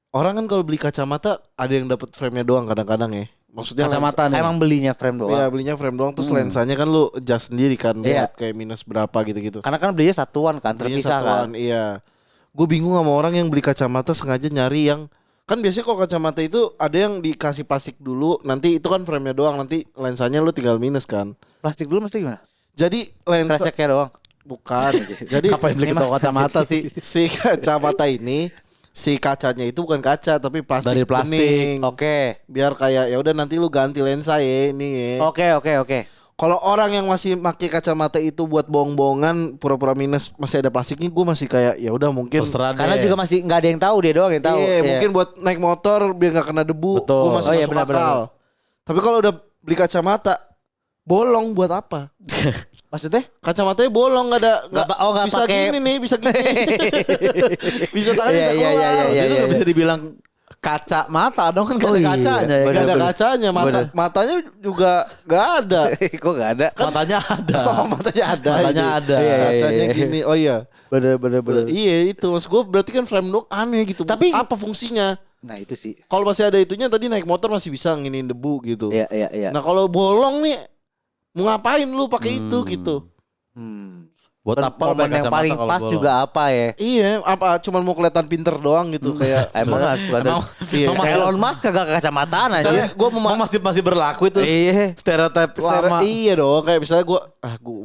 Orang kan kalau beli kacamata ada yang dapat frame-nya doang kadang-kadang ya. Maksudnya Kacamata nih. Emang belinya frame doang. Iya, belinya frame doang terus lensanya kan lu adjust sendiri kan buat kayak minus berapa gitu-gitu. Karena kan belinya satuan kan, Belinya terpisah kan. Iya. Gue bingung sama orang yang beli kacamata sengaja nyari yang kan biasanya kalau kacamata itu ada yang dikasih plastik dulu, nanti itu kan frame-nya doang, nanti lensanya lu tinggal minus kan. Plastik dulu mesti gimana? Jadi lensa Kreseknya doang. bukan. Jadi Apa yang beli ke toko kacamata sih? si kacamata ini si kacanya itu bukan kaca tapi plastik Dari plastik. bening. Oke. Biar kayak ya udah nanti lu ganti lensa ya ini ya. Oke. Kalau orang yang masih pakai kacamata itu buat bohong-bohongan pura-pura minus masih ada plastiknya, gue masih kayak ya udah mungkin. Terserah Karena deh. juga masih nggak ada yang tahu, dia doang yang tahu. Iya, mungkin buat naik motor biar nggak kena debu. Betul. Gue masih Oh, iya, masuk benar. akal. Tapi kalau udah beli kacamata bolong buat apa? Maksudnya? Kacamatanya bolong nggak bisa pakai. gini nih, bisa gini. Bisa tangan bisa Iya, keluar. Itu nggak bisa dibilang kaca mata dong kan nggak ada kacanya ya. Gak ada kacanya, matanya juga nggak ada. Kok nggak ada? Matanya ada. Oh, matanya ada. Matanya itu. ada. Iya. Kacanya gini. Oh iya. Bener. Iya itu mas gue berarti kan frame dong aneh gitu. Tapi- apa fungsinya? Nah itu sih. Kalau masih ada itunya tadi naik motor masih bisa nginin debu gitu. Iya. Nah kalau bolong nih mau ngapain lu pakai itu gitu? Buat apa Momen yang paling pas juga apa ya? Iya, apa cuman mau kelihatan pinter doang gitu kayak Emang harus kelihatan. iya. Kayak Elon Musk kagak kacamataan aja. Misalnya gue mau masih berlaku itu Iya. stereotip lama. iya dong kayak misalnya gue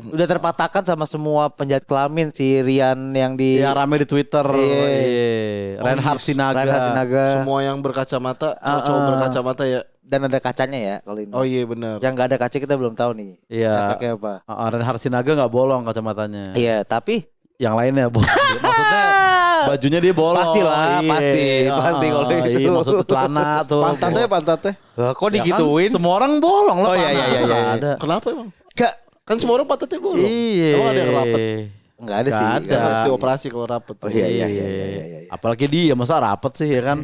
Udah terpatahkan sama semua penjahat kelamin si Rian yang di Yang rame di Twitter. Iya. Reinhard Sinaga. semua yang berkacamata, cowok-cowok berkacamata ya. Dan ada kacanya ya kalau ini. Oh iya benar. Yang nggak ada kaca kita belum tahu nih. Iya. Efeknya apa? Reinhard Sinaga nggak bolong kacamatanya. Iya, tapi Yang lainnya bolong. Maksudnya bajunya dia bolong. Pastilah, pasti kalau itu. Iya, maksudnya celana tuh. Pantatnya. kok Ya digituin? kan, semua orang bolong lah. Oh, iya, panas. iya. Nggak ada. Kenapa emang? Gak, Kan semua orang pantatnya bolong. Iya. Emang ada yang rapet? nggak ada sih. Nggak Kan ada. harus dioperasi kalau rapet. Oh iya. Apalagi dia masa rapet sih ya kan.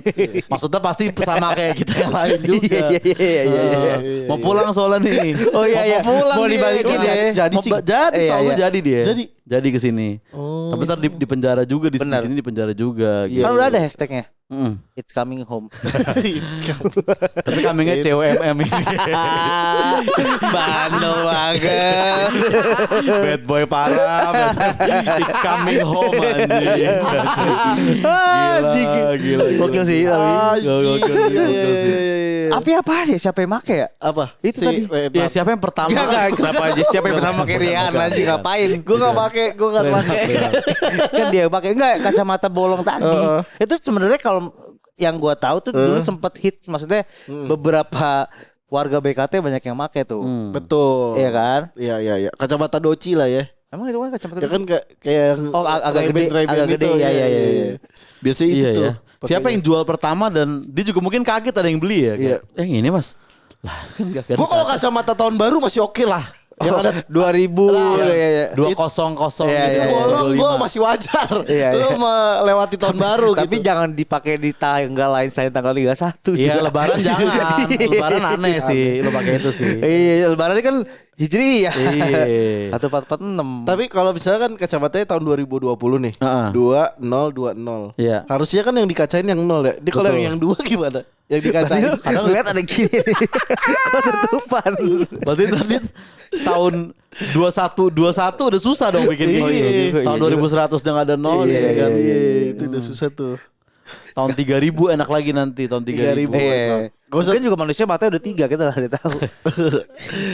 Maksudnya pasti sama kayak kita yang lain juga. Iya. Mau pulang soalnya nih. Oh iya. Mau pulang Mau dia. dibalikin ya. Jadi, Mau Cing. jadi Iya, selalu iya. jadi dia. Jadi ke sini. Oh. Tapi ntar di penjara juga di Benar. sini di penjara juga. Iya. Kan udah ada hashtagnya. Mm. It's coming home. Tapi kambingnya CWMM ini. Bandel banget. Bad boy parah. It's coming home anjing. Gila. Gokil sih tapi. Gokil sih. Api apa ya? Siapa yang make ya? Apa? Itu tadi. Ya siapa yang pertama? Enggak, kenapa aja siapa yang pertama pakai Rian anjing ngapain? Gue gak pakai. Kan dia pakai enggak kacamata bolong tadi. Itu sebenarnya kalau yang gua tahu tuh dulu sempet hits, maksudnya beberapa warga BKT banyak yang make tuh. Betul. Iya kan? Iya. Kacamata doci lah ya. Emang itu kan kacamata. Ya kan kayak Oh, agak gede, Ray-Ban agak gitu. gede. Iya. Biasanya itu Iya tuh. ya. Siapa yang jual pertama dan dia juga mungkin kaget ada yang beli ya. Iya. Yang ini mas. Lah kan gak Gue kalau kacamata tahun baru masih oke lah. Yang ada 2000 ya. 200 Iya, itu iya, bolong gue masih wajar. Iya, iya. Lu melewati tahun baru Tapi gitu. jangan dipakai di tanggal lain selain tanggal 31. Iya, juga. lebaran jangan. Lebaran aneh sih lu pakai itu sih. Iya, lebaran ini kan Hijriyah. Iya. 1446. Tapi kalau misalkan kacamatanya tahun 2020 nih, Heeh. 2020. Iya. Harusnya kan yang dikacain yang 0 ya. Dia kalau Betul. yang 2 gimana? Yang dikacain. Kadang lihat ada gini. Kok tutupan. Berarti tadi tahun 21 udah susah dong bikin Iya, gini. iya, Tahun iya. 2100 udah gak ada nol Iya, ya kan. Iya, itu udah susah tuh. Tahun 3000 enak lagi nanti tahun 3000. 3000. Iya. Mungkin juga manusia matanya udah 3 kita nggak tahu.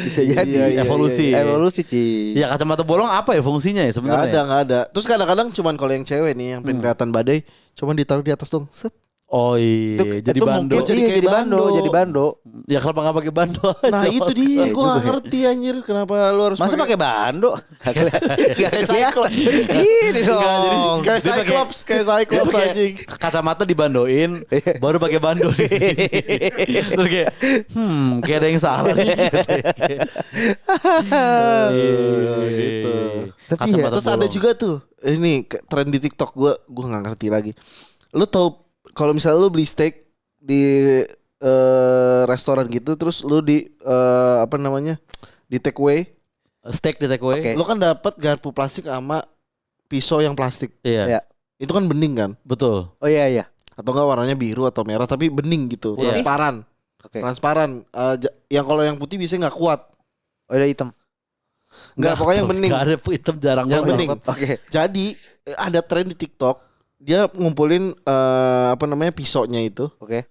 Bisa jadi Iya, iya, evolusi. iya, Evolusi Ci. Ya kacamata bolong apa ya fungsinya ya sebenarnya? Nggak ada. Terus kadang-kadang cuman kalau yang cewek nih yang pengen kelihatan badai, cuman ditaruh di atas dong. Set. Oh iya, jadi itu bando. mungkin Jadi iya, kayak jadi bando, bando. jadi bando. Ya kenapa nggak pakai bando aja? Nah itu dia, Iya gue juga gak ya. ngerti anjir kenapa lu harus Masa pakai bando? Kayak Cyclops. Gini dong. kayak Dia pakai- Cyclops, kayak Cyclops Pakai anjing. kacamata dibandoin, baru pakai bando nih. Terus kayak, kayak ada yang salah nih. Gitu. Tapi Kacamata ya, Terus ada bolong. juga tuh ini tren di TikTok gue nggak ngerti lagi. Lu tahu kalau misalnya lu beli steak di restoran gitu, terus lu di apa namanya di take away, Steak di take away. Oke. lu kan dapat garpu plastik sama pisau yang plastik. Iya, Iya. Itu kan bening kan? betul. Oh iya iya. Atau enggak warnanya biru atau merah tapi bening gitu, Iya. transparan. Oke. Transparan. Yang kalau yang putih biasanya nggak kuat. Oh udah hitam. Nggak, pokoknya yang bening. Gak ada hitam jarang Yang banget. bening. Oke. Jadi ada tren di TikTok, dia ngumpulin apa namanya pisaunya itu, Oke.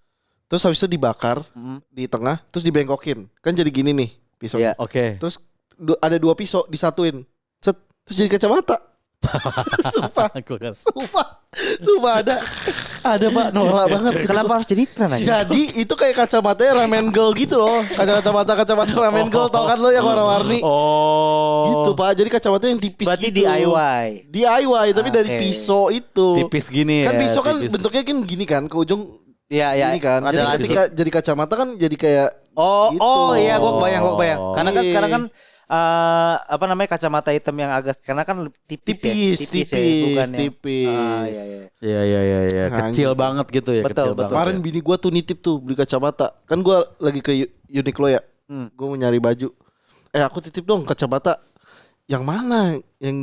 terus habis itu dibakar di tengah, terus dibengkokin, kan jadi gini nih pisaunya. Iya. Oke. Terus ada 2 pisau disatuin, set, terus jadi kacamata. Sumpah, Aku kan- sumpah ada pak, norak banget. Kenapa harus jadi tren aja? Jadi itu kayak kacamatanya ramen girl gitu loh, kacamata ramen girl, tau kan lo yang warna-warni. Oh. Gitu pak, jadi kacamata yang tipis Berarti gitu. DIY. DIY tapi dari Oke. pisau itu. Tipis gini Kan ya. pisau kan tipis. bentuknya kan gini kan, ke ujung Iya iya. ini kan. Ada Jadi lagi. ketika jadi kacamata kan jadi kayak Oh gitu. oh iya gua kebayang. Iya. Karena kan apa namanya kacamata hitam yang agak karena kan tipis tipis, ya, bukan yang- tipis. iya iya. Iya. Kecil Anjing. banget gitu ya. Betul, kecil betul. banget. Kemarin bini gua tuh nitip tuh beli kacamata. Kan gua lagi ke Uniqlo ya. Gua mau nyari baju. Aku titip dong kacamata. Yang mana? Yang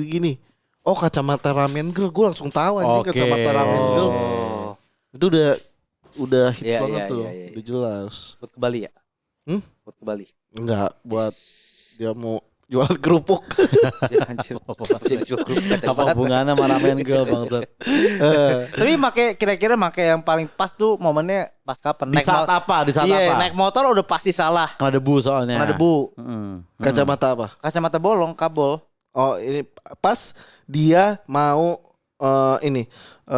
gini. Oh, kacamata ramen girl. Gua langsung tahu anjing Oke. kacamata ramen girl. Oh. Itu udah hits Iya, banget iya, tuh. iya, iya. Udah jelas. Buat ke Bali ya? Buat ke Bali. Enggak, buat dia mau jualan kerupuk. Ya, anjir. Jadi cukup Apa kacamata. hubungannya sama ramen girl bangsat? Tapi kira-kira yang paling pas tuh momennya pas kapan? Di saat apa? Di saat Iya, apa? naik motor udah pasti salah. Kena debu soalnya. Kena debu. Kacamata apa? Kacamata bolong, kabel. Oh, ini pas dia mau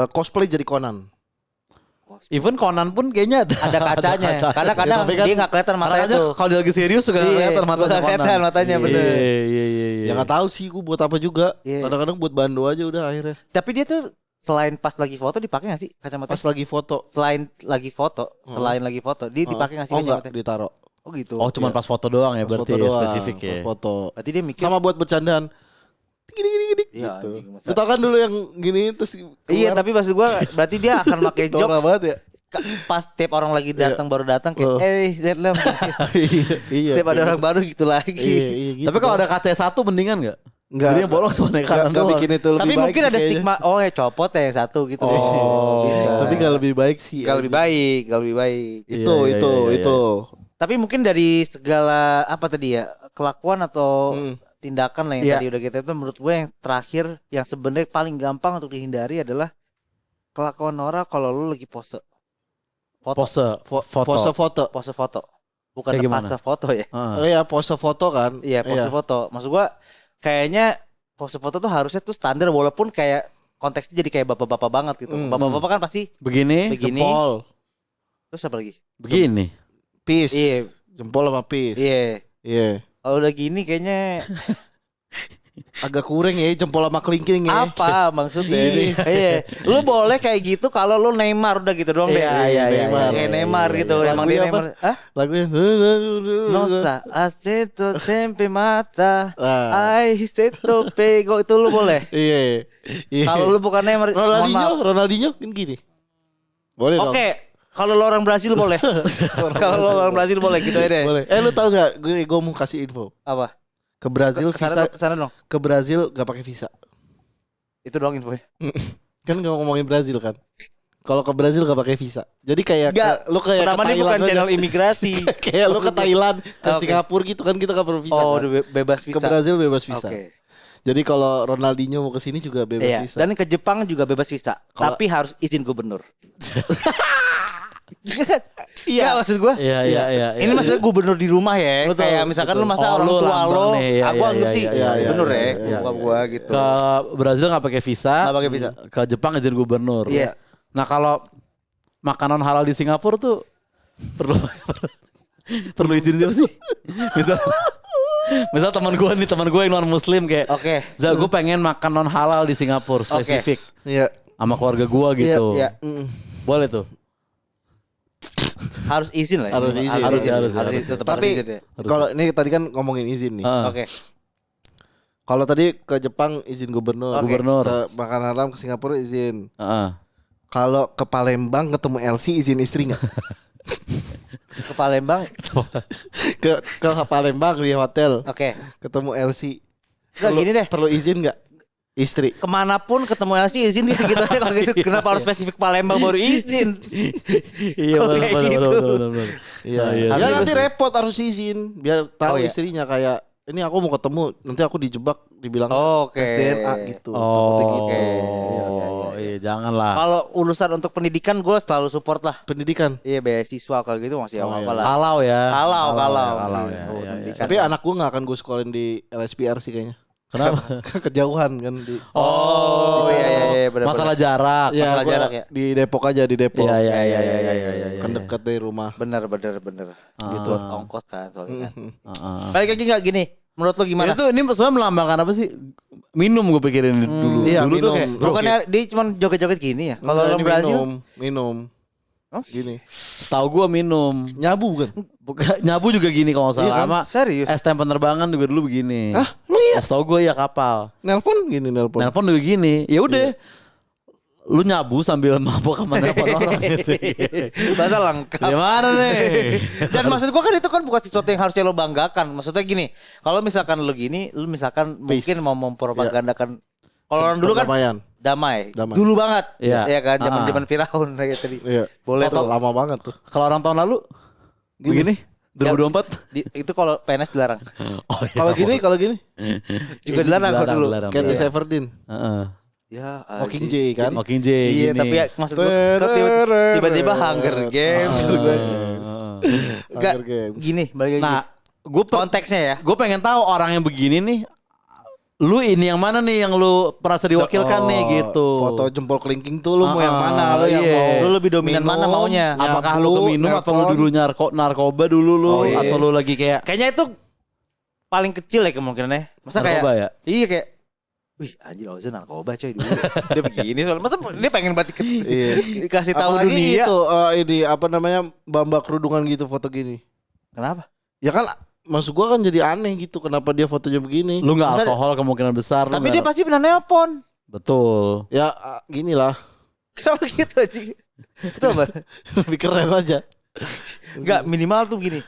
cosplay jadi Conan. Even Conan pun kayaknya Ada kacanya. Karena kadang Tapi kan- dia nggak kelihatan matanya Makanya tuh. kalau dia lagi serius juga nggak Iya, kelihatan matanya nggak kelihatan Conan. matanya, bener. Iya. Ya nggak tahu sih gue buat apa juga. Iya. Kadang-kadang buat bando aja udah akhirnya. Tapi dia tuh selain pas lagi foto dipakai nggak sih kacamata? Pas lagi foto. Selain lagi foto, dia dipakai nggak sih Oh enggak, kacamata? ditaruh. Oh gitu. Oh cuman pas foto doang ya Pas berarti foto ya, doang, spesifik ya. pas foto. Berarti dia mikir. Sama buat bercandaan. Gini Iya, gitu. anjing, masa- Lu tau kan dulu yang gini terus Iya, tapi maksud gua berarti dia akan pakai jok norak banget ya. pas tiap orang lagi datang baru datang Oh. kayak lihat lah. Iya. Tiap ada orang baru gitu lagi. Iya, gitu. Tapi kalau ada kaca satu mendingan nggak? enggak, Jadi yang bolong cuma naik kanan enggak doang. bikin itu lebih Tapi baik mungkin sih ada kayaknya. stigma ya copot ya yang satu gitu. Oh. Bisa. Tapi enggak lebih baik sih. Nggak lebih baik, nggak lebih baik. Itu Iya, itu iya, iya, itu. Tapi mungkin dari segala apa tadi ya kelakuan atau tindakan lah yang Iya. tadi udah kita itu menurut gue yang terakhir yang sebenarnya paling gampang untuk dihindari adalah kelakuan Nora kalau lu lagi pose Pose foto. Pose foto. foto bukan Kayak gimana? pose foto ya. Oh iya, pose foto kan. Iya pose foto. Maksud gua kayaknya pose foto tuh harusnya tuh standar walaupun kayak konteksnya jadi kayak bapak-bapak banget gitu. Bapak-bapak kan pasti Begini. begini. Jempol. Terus apa lagi? Begini. Peace. Iya. Jempol sama peace. Iya. Iya. Kalau udah gini kayaknya agak kurang ya jempol sama kelingking ya. Apa maksudnya? Iya. Lu boleh kayak gitu kalau lu Neymar udah gitu doang deh. Iya. Kayak Neymar gitu. Emang dia Neymar. Hah? Lagunya Nossa, aceto tempe mata. Ai seto pego itu lu boleh. Iya. Kalau lu bukan Neymar, Ronaldinho kan gini. Boleh dong. Oke. Kalau lo orang Brasil boleh. Kalau lo orang Brasil boleh gitu ya deh. Boleh. Lu tahu enggak gue mau kasih info. Apa? Ke Brazil visa Sana dong. ke Brazil gak pakai visa. Itu doang infonya. Kan gak ngomongin Brazil kan. Kalau ke Brazil gak pakai visa. Jadi kayak lu kayak pertama ke ini bukan Thailand channel imigrasi. kayak lu ke Thailand, ke Oke. Singapura gitu kan kita gak perlu visa. Oh, kan? udah bebas visa. Ke Brazil bebas visa. Oke. Jadi kalau Ronaldinho mau ke sini juga bebas Iya. visa. Dan ke Jepang juga bebas visa. Kalau- Tapi harus izin gubernur. Iya maksud gue. Iya. Ini maksudnya gubernur di rumah ya. Betul, Kayak misalkan betul. lu masa Oh, orang lu tua lambang lo. nih. Iya, Aku anggap sih iya, gubernur iya, ya. iya, Bukan gua gitu. Ke Brazil nggak pakai visa. Nggak pakai visa. Ke Jepang izin gubernur. Iya. Nah kalau makanan halal di Singapura tuh perlu izin siapa sih? Misal teman gue yang non muslim kayak, Oke. Za, gue pengen makan non halal di Singapura spesifik Iya. sama keluarga gue gitu. Iya. Boleh tuh. Harus izin lah. Harus izin. Harus. Tetap harus Tapi izin ya. kalau ini tadi kan ngomongin izin nih. Heeh. Oke. Kalau tadi ke Jepang izin gubernur. Oke. Gubernur. Ke makan haram ke Singapura izin. Heeh. Kalau ke Palembang ketemu Elsie izin istri nggak? Ke Palembang. ke Palembang di hotel Oke. ketemu Elsie. Enggak gini deh. Perlu izin nggak? Istri. Kemanapun ketemu Elsie izin gitu aja kalau gitu. Kenapa harus spesifik Palembang baru izin? Iya Kalau kayak gitu. benar. Iya. iya. Ya nanti repot harus izin biar tahu Oh, iya. istrinya kayak ini aku mau ketemu nanti aku dijebak dibilang Oke. tes DNA gitu. Oh, Takutnya gitu. iya janganlah. Kalau urusan untuk pendidikan gue selalu support lah. Pendidikan. Iya beasiswa kalau gitu masih Oh, apa iya. lah. Kalau ya. Kalau Kalau ya. Oh, Iya. pendidikan. Tapi anak gua nggak akan gue sekolahin di LSPR sih kayaknya. Kenapa? Kejauhan kan di. Oh iya benar. Masalah jarak. Ya, masalah gua jarak ya. Di Depok aja di Depok. Iya. Kan dekat dari rumah. Benar. Gitu ongkos kan soalnya. Heeh. Balik lagi nggak gini? Menurut lo gimana? Itu ini sebenarnya melambangkan apa sih? Minum gue pikirin dulu. Iya, Dulu tuh minum. kayak Bukannya dia cuma joget-joget gini ya? Kalau Enggak, orang ini Brazil minum. Oh? Gini. tahu gue minum. Nyabu kan? Nyabu juga gini kalau nggak salah. Iya kan? Sama Serius? STM penerbangan juga dulu begini. Hah? Lu iya? Tahu gue ya kapal. Nelpon gini nelpon. Nelpon juga gini. Ya udah. Lu nyabu sambil mabuk sama nelpon orang gitu. bahasa lengkap. Gimana nih? Dan maksud gua kan itu kan bukan sesuatu yang harusnya lo banggakan. Maksudnya gini, kalau misalkan lo gini, lo misalkan Peace. mungkin mau mempropagandakan. Kalau orang dulu kan Perdamaian. damai. Damai. Dulu banget. Iya. Ya kan, zaman Firaun kayak tadi. Iya. Boleh Tuh tuh. lama banget tuh. Kalau orang tahun lalu begini 2024. Itu kalau PNS dilarang. Oh, iya. Kalau gini Juga dilarang kalau dulu. Katniss Everdeen. Heeh. Ya, Mocking J kan? Mocking J Iya, gini. tapi ya, maksud gua kok tiba-tiba Hunger Games. Enggak, Hunger Games. gini, balik lagi. Nah, gue konteksnya ya. gue pengen tahu orang yang begini nih, lu ini yang mana nih yang lu merasa diwakilkan nih gitu. Foto jempol kelingking tuh lu mau yang mana? Lu yang iya. mau Lu lebih dominan mana maunya? Apakah lu nyabu, keminum atau lu nelpon? dulu narkoba dulu lu Oh, iya. atau lu lagi kayak Kayaknya itu paling kecil ya kemungkinannya. Masa narkoba kayak ya? Iya kayak wih anjir Oza narkoba coy dulu. Dia begini soalnya. Masa dia pengen banget dikasih tahu Apalagi dunia. itu ini apa namanya bambak kerudungan gitu foto gini. Kenapa? Ya kan maksud gua kan jadi aneh gitu kenapa dia fotonya begini. Lu nggak Masa- alkohol kemungkinan besar. lu Tapi nggak- dia pasti pernah nelpon. betul. Ya gini lah. Kenapa gitu aja? Itu apa? Lebih keren aja. Enggak minimal tuh gini.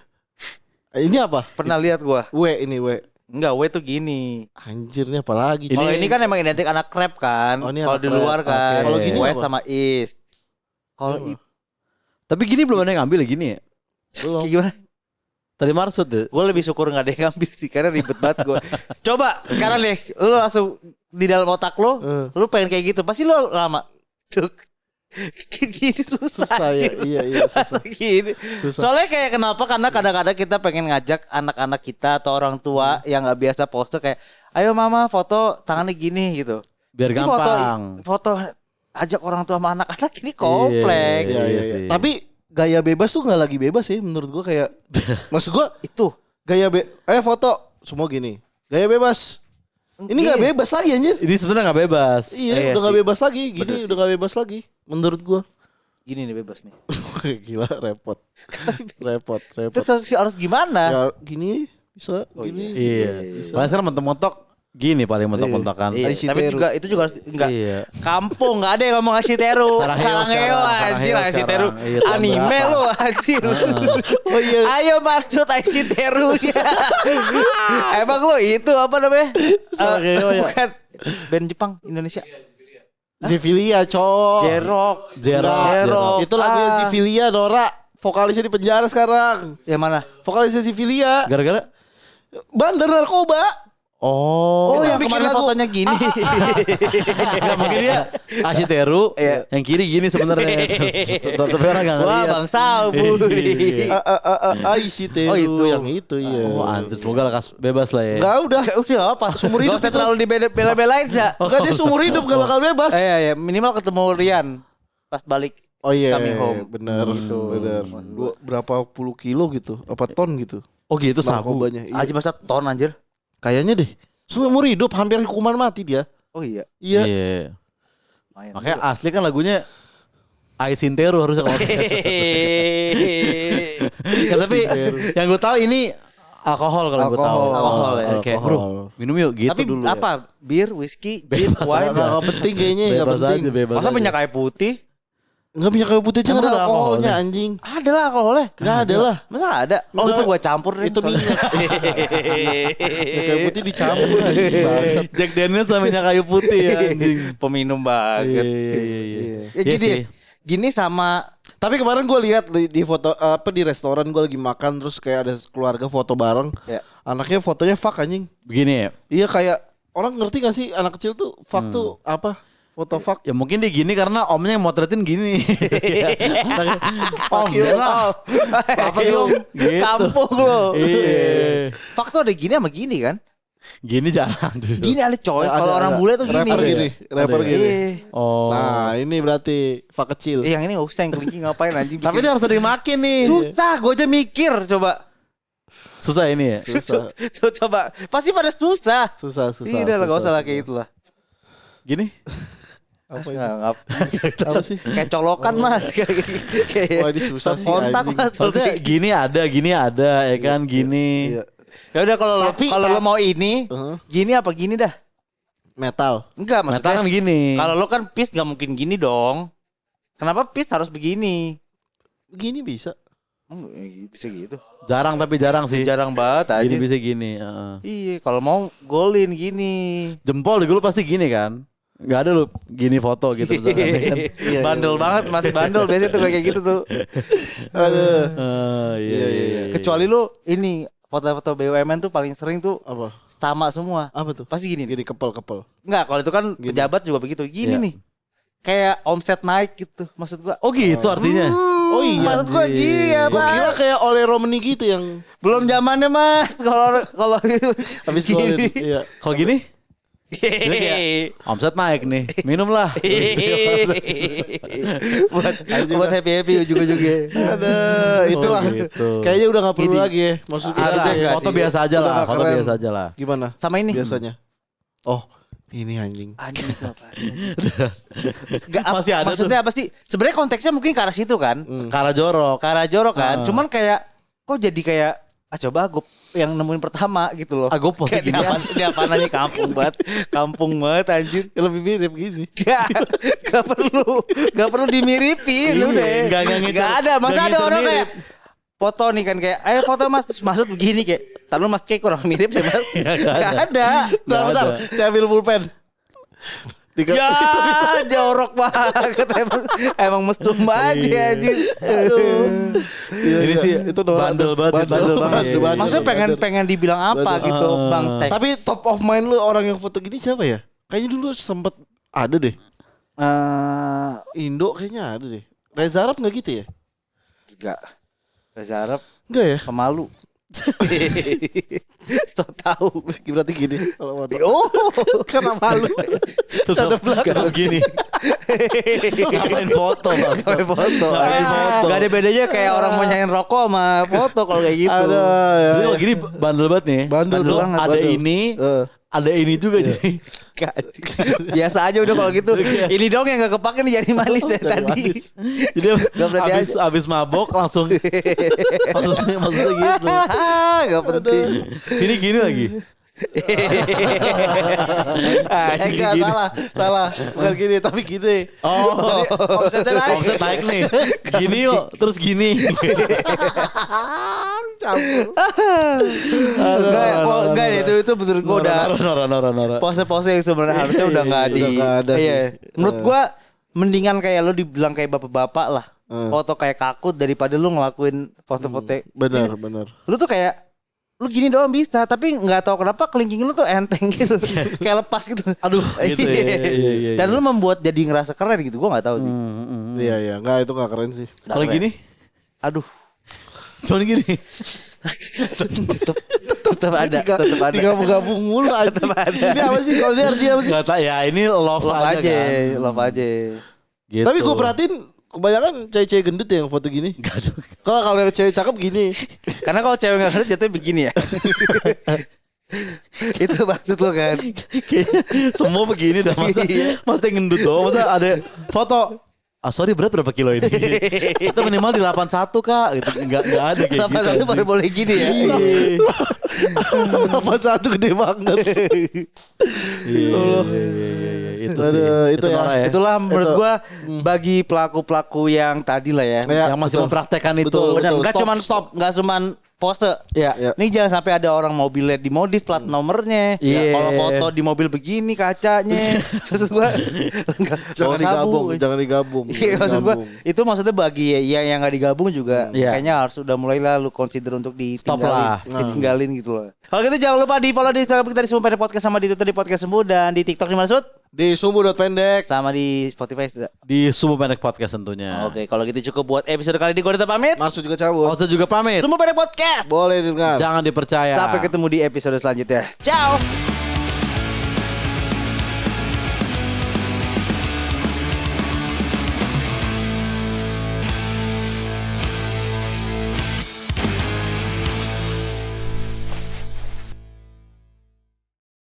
Ini apa? Pernah lihat gua. Ini W. Enggak, W tuh gini. Anjir ini apa lagi? Kalau ini kan emang identik anak rap kan. Oh, ini Kalau anak di rap. luar kan. Oke. Kalau gini West apa? sama East. Kalau Ini apa? Tapi gini belum ada yang ngambil ya gini ya. belum. kayak gimana? Tadi Marsud deh. Gue lebih syukur gak ada yang ngambil sih karena ribet banget gue. Coba sekarang nih, lu langsung di dalam otak lo, lu pengen kayak gitu, pasti lo lama. Cuk. Gini Susah ya. Iya susah. Gini. Susah. Soalnya kayak kenapa? Karena kadang-kadang kita pengen ngajak anak-anak kita atau orang tua yang nggak biasa pose kayak, ayo mama foto tangannya gini gitu. Biar Ini gampang. Foto ajak orang tua sama anak-anak ini kompleks. Iya sih. Tapi gaya bebas tuh nggak lagi bebas sih menurut gua kayak. Maksud gua Itu foto semua gini. Gaya bebas. Ini gak bebas lagi anjir. Ini sebenarnya nggak bebas. Iya, udah gak bebas lagi. Gini udah gak bebas lagi. Menurut gua. Gini nih bebas nih. Gila repot. repot. Terus harus gimana? Ya gini bisa gini. Iya. Paling sekarang mentok-mentok gini paling mentok-mentokan. Iya, tapi itu juga harus enggak. Iya. Kampung enggak ada yang ngomong Ashiteru. Sarangeo anjir Ashiteru. Anime lu anjir. Oh iya. Ayo maksud Ashiteru-nya. Emang lu itu apa namanya? Sarangeo ya. Bukan band Jepang Indonesia. Zivilia, cowok. Jerok. Itu lagunya Zivilia, Dora. Vokalisnya di penjara sekarang. Yang mana? Vokalisnya Zivilia. Gara-gara Bandar narkoba. Oh, yang bikin kemarin lagu. fotonya gini. Enggak mungkin dia Ashiteru, yang kiri gini sebenarnya. Tapi orang enggak Wah, ngeliat. Bang Sabu. Ashiteru. Oh, itu. Yang itu ya. Oh, anjir, semoga lekas bebas lah ya. Enggak udah. Udah apa? Seumur hidup Gak usah itu. terlalu dibela-belain, Za. Enggak, dia seumur hidup gak bakal bebas. Iya, minimal ketemu Rian pas balik. Oh iya, Coming home. bener. Berapa puluh kilo gitu, apa ton gitu. Oh gitu sabu. Narkobanya. Iya. Aja masa ton anjir. Kayaknya deh. Seumur hidup hampir hukuman mati dia. Oh iya. Iya. Lumayan. Makanya asli kan lagunya Aisintero harusnya kalau ya, tapi yang gue tahu ini alkohol kalau gue tahu. Alkohol ya. Oke, bro, minum yuk gitu Tapi dulu. apa? Bir, whisky, gin, Bebas wine. aja. Gak penting kayaknya, gak Bebas penting. aja, bebas. Masa aja. minyak kayu putih? Gak punya kayu putih aja Emang gak ada ada alkoholnya alkoholnya? anjing. Ada lah alkoholnya. Gak ada lah. Masa gak ada? Oh Enggak. itu gua campur deh. Itu minyak. Kayu putih dicampur anjing. Bangsat. Jack Daniels sama minyak kayu putih ya anjing. Peminum banget. Iya. Ya Iya gini, sih. gini sama Tapi kemarin gue lihat di foto apa di restoran gue lagi makan terus kayak ada keluarga foto bareng. Ya. Anaknya fotonya fuck anjing. Begini ya. Iya kayak orang ngerti gak sih anak kecil tuh fuck tuh apa? Foto fuck. Ya mungkin dia gini karena omnya yang motretin gini. Om, lah. Apa sih om? Gitu. kampung lo. Iya. Fakta ada gini sama gini kan? Gini jarang tuh. Gini ada coy. Ada, Kalau orang ada. bule tuh gini. Rapper gini. Rapper Ada. gini. Iya. Oh. Nah ini berarti fuck kecil. Yang ini gak usah yang kelingking ngapain anjing. Tapi dia harus sering makin nih. susah, gue aja mikir coba. Susah ini ya. Susah. Coba, pasti pada susah. Susah. Tidak lah, gak usah lah kayak itulah. Gini. Apa itu? Nggak. Apa sih? Kayak colokan mas. Kayak Wah, ini susah sih, kontak anjing. mas. Maksudnya gini ada ya kan gini. Iya. Ya udah kalau Tapi- lo mau ini, Uh-huh. gini apa gini dah? Metal. Enggak Meta maksudnya. kan gini. Kalau lo kan pis nggak mungkin gini dong. Kenapa pis harus begini? Begini bisa. Bisa gitu. Jarang tapi jarang sih. Jarang banget aja. Gini bisa gini. heeh. Iya, kalau mau golin gini. Jempol di dulu pasti gini kan. Gak ada lu gini foto gitu. Kan? Bandel banget masih bandel biasanya tuh kayak gitu tuh. Iya. Kecuali lu ini foto-foto BUMN tuh paling sering tuh Apa? sama semua. Apa tuh? Pasti gini. Gini kepel. Enggak, kalau itu kan pejabat juga begitu. Gini Iya. nih. Kayak omset naik gitu maksud gua. Oh gitu artinya. Oh iya. Maksud gua gini ya, Gua Pak. kira kayak oleh Romani gitu yang Belum zamannya, Mas. Kalau habis golin. Iya. Kalau gini? Omset naik nih. Minum lah. buat happy ujung-ujungnya. Ada itulah. gitu. Kayaknya udah gak perlu Gini. lagi ya. Maksudnya Harusnya iya, foto iya. biasa aja Udah lah. gak Foto keren. biasa aja lah. Gimana? Sama ini. Biasanya. Oh, ini anjing. Anjing itu apa? Nggak, Masih ada maksudnya apa sih? Sebenarnya konteksnya mungkin ke arah situ kan. Kara jorok. Ke arah jorok kan. Cuman kayak kok jadi kayak coba gue yang nemuin pertama gitu loh. Gue pose Kayak gini. dia apa nanya kampung banget anjir. Lebih mirip gini. Gak perlu dimiripin Iya, udah. nggak ngincer- Gak ada. Masa nggak ada ngincer orang mirip. kayak foto nih kan kayak ayo foto mas. Terus maksud begini kayak taruh mas kayak kurang mirip deh mas. Gak ada. Bentar. Saya ambil pulpen. Ya jorok banget emang mesum aja anjir. Ini sih itu Nora bandel tuh. banget. Bandel banget. Iya, iya. Maksudnya pengen dibilang apa gitu bang. Tapi top of mind lu orang yang foto gini siapa ya? Kayaknya dulu sempet ada deh. Indo kayaknya ada deh. Reza Arab nggak gitu ya? enggak. Reza Arab Enggak ya? pemalu. So tahu. Berarti gini kalau foto. Oh, karena malu. Tetap gini. Ngapain foto bang? Foto. Ngapain foto? Gak ada bedanya kayak orang mau nyanyiin rokok sama foto kalau kayak gitu. Ada ya. Jadi kalau gini bandel banget nih. Bandel Lu banget, ada bandel. ini, ada ini juga jadi. Biasa aja udah kalau gitu. Ini dong yang gak kepake nih jadi manis dari tadi. Jadi abis mabok langsung maksudnya gitu. Gak penting. Sini gini lagi. Enggak salah bukan gini tapi gini. Oh, Jadi offset naik nih. Gini yuk, terus gini. campur. Enggak itu menurut gue udah Nora. pose-pose yang sebenarnya harusnya udah nggak di. Udah nggak ada sih. Iya. Menurut gue mendingan kayak lo dibilang kayak bapak-bapak lah. Foto kayak kakut daripada lu ngelakuin foto-foto. Benar. Lu tuh kayak lu gini doang bisa, tapi nggak tahu kenapa kelingking lu tuh enteng gitu, kayak lepas gitu. Aduh, gitu ya. Iya. Dan lu membuat jadi ngerasa keren gitu, gua nggak tahu sih. Iya, enggak itu enggak keren sih. Kalau gini, aduh, cuman gini. tetap ada. Digabung-gabung mulu aja. Ini apa sih? Kalau ini artinya apa sih? Gak tahu ya, ini love aja kan. Love aja. Gitu. Tapi gue perhatiin kebanyakan cewek-cewek gendut yang foto gini. Gak juga. Kalau yang cewek cakep gini. Karena kalau cewek nggak ngeliat jatuhnya begini ya. Itu maksud lo kan? Semua begini dah masa gendut doang. Masa ada foto. Sorry berat berapa kilo ini? Kita minimal di 81 kak. Gitu. Enggak ada kayak 81 baru boleh gini ya. 81 gede banget. Iya. Itu sih. Itu ya. Itulah menurut gua bagi pelaku-pelaku yang tadi lah ya. Yang masih mempraktekkan itu. Benar, enggak cuma stop, enggak cuma pose. Iya. Ini jangan sampai ada orang mobilnya dimodif plat nomornya. Iya. Kalau foto di mobil begini kacanya. Maksud gua Jangan digabung. Iya, maksud gua itu maksudnya bagi yang enggak digabung juga kayaknya harus udah mulai lah lu consider untuk ditinggalin gitu loh. Kalau gitu jangan lupa di-follow di Instagram kita di Sumbu Pendek Podcast, sama di Twitter di Podcast Sumbu, dan di TikTok di mana Sud? Di Sumbu.pendek, sama di Spotify. Di Sumbu Pendek Podcast tentunya. Oke, kalau gitu cukup buat episode kali ini. Gue udah pamit. Marsu juga cabut. Osa juga pamit. Sumbu Pendek Podcast. Boleh dengar. Jangan dipercaya. Sampai ketemu di episode selanjutnya. Ciao.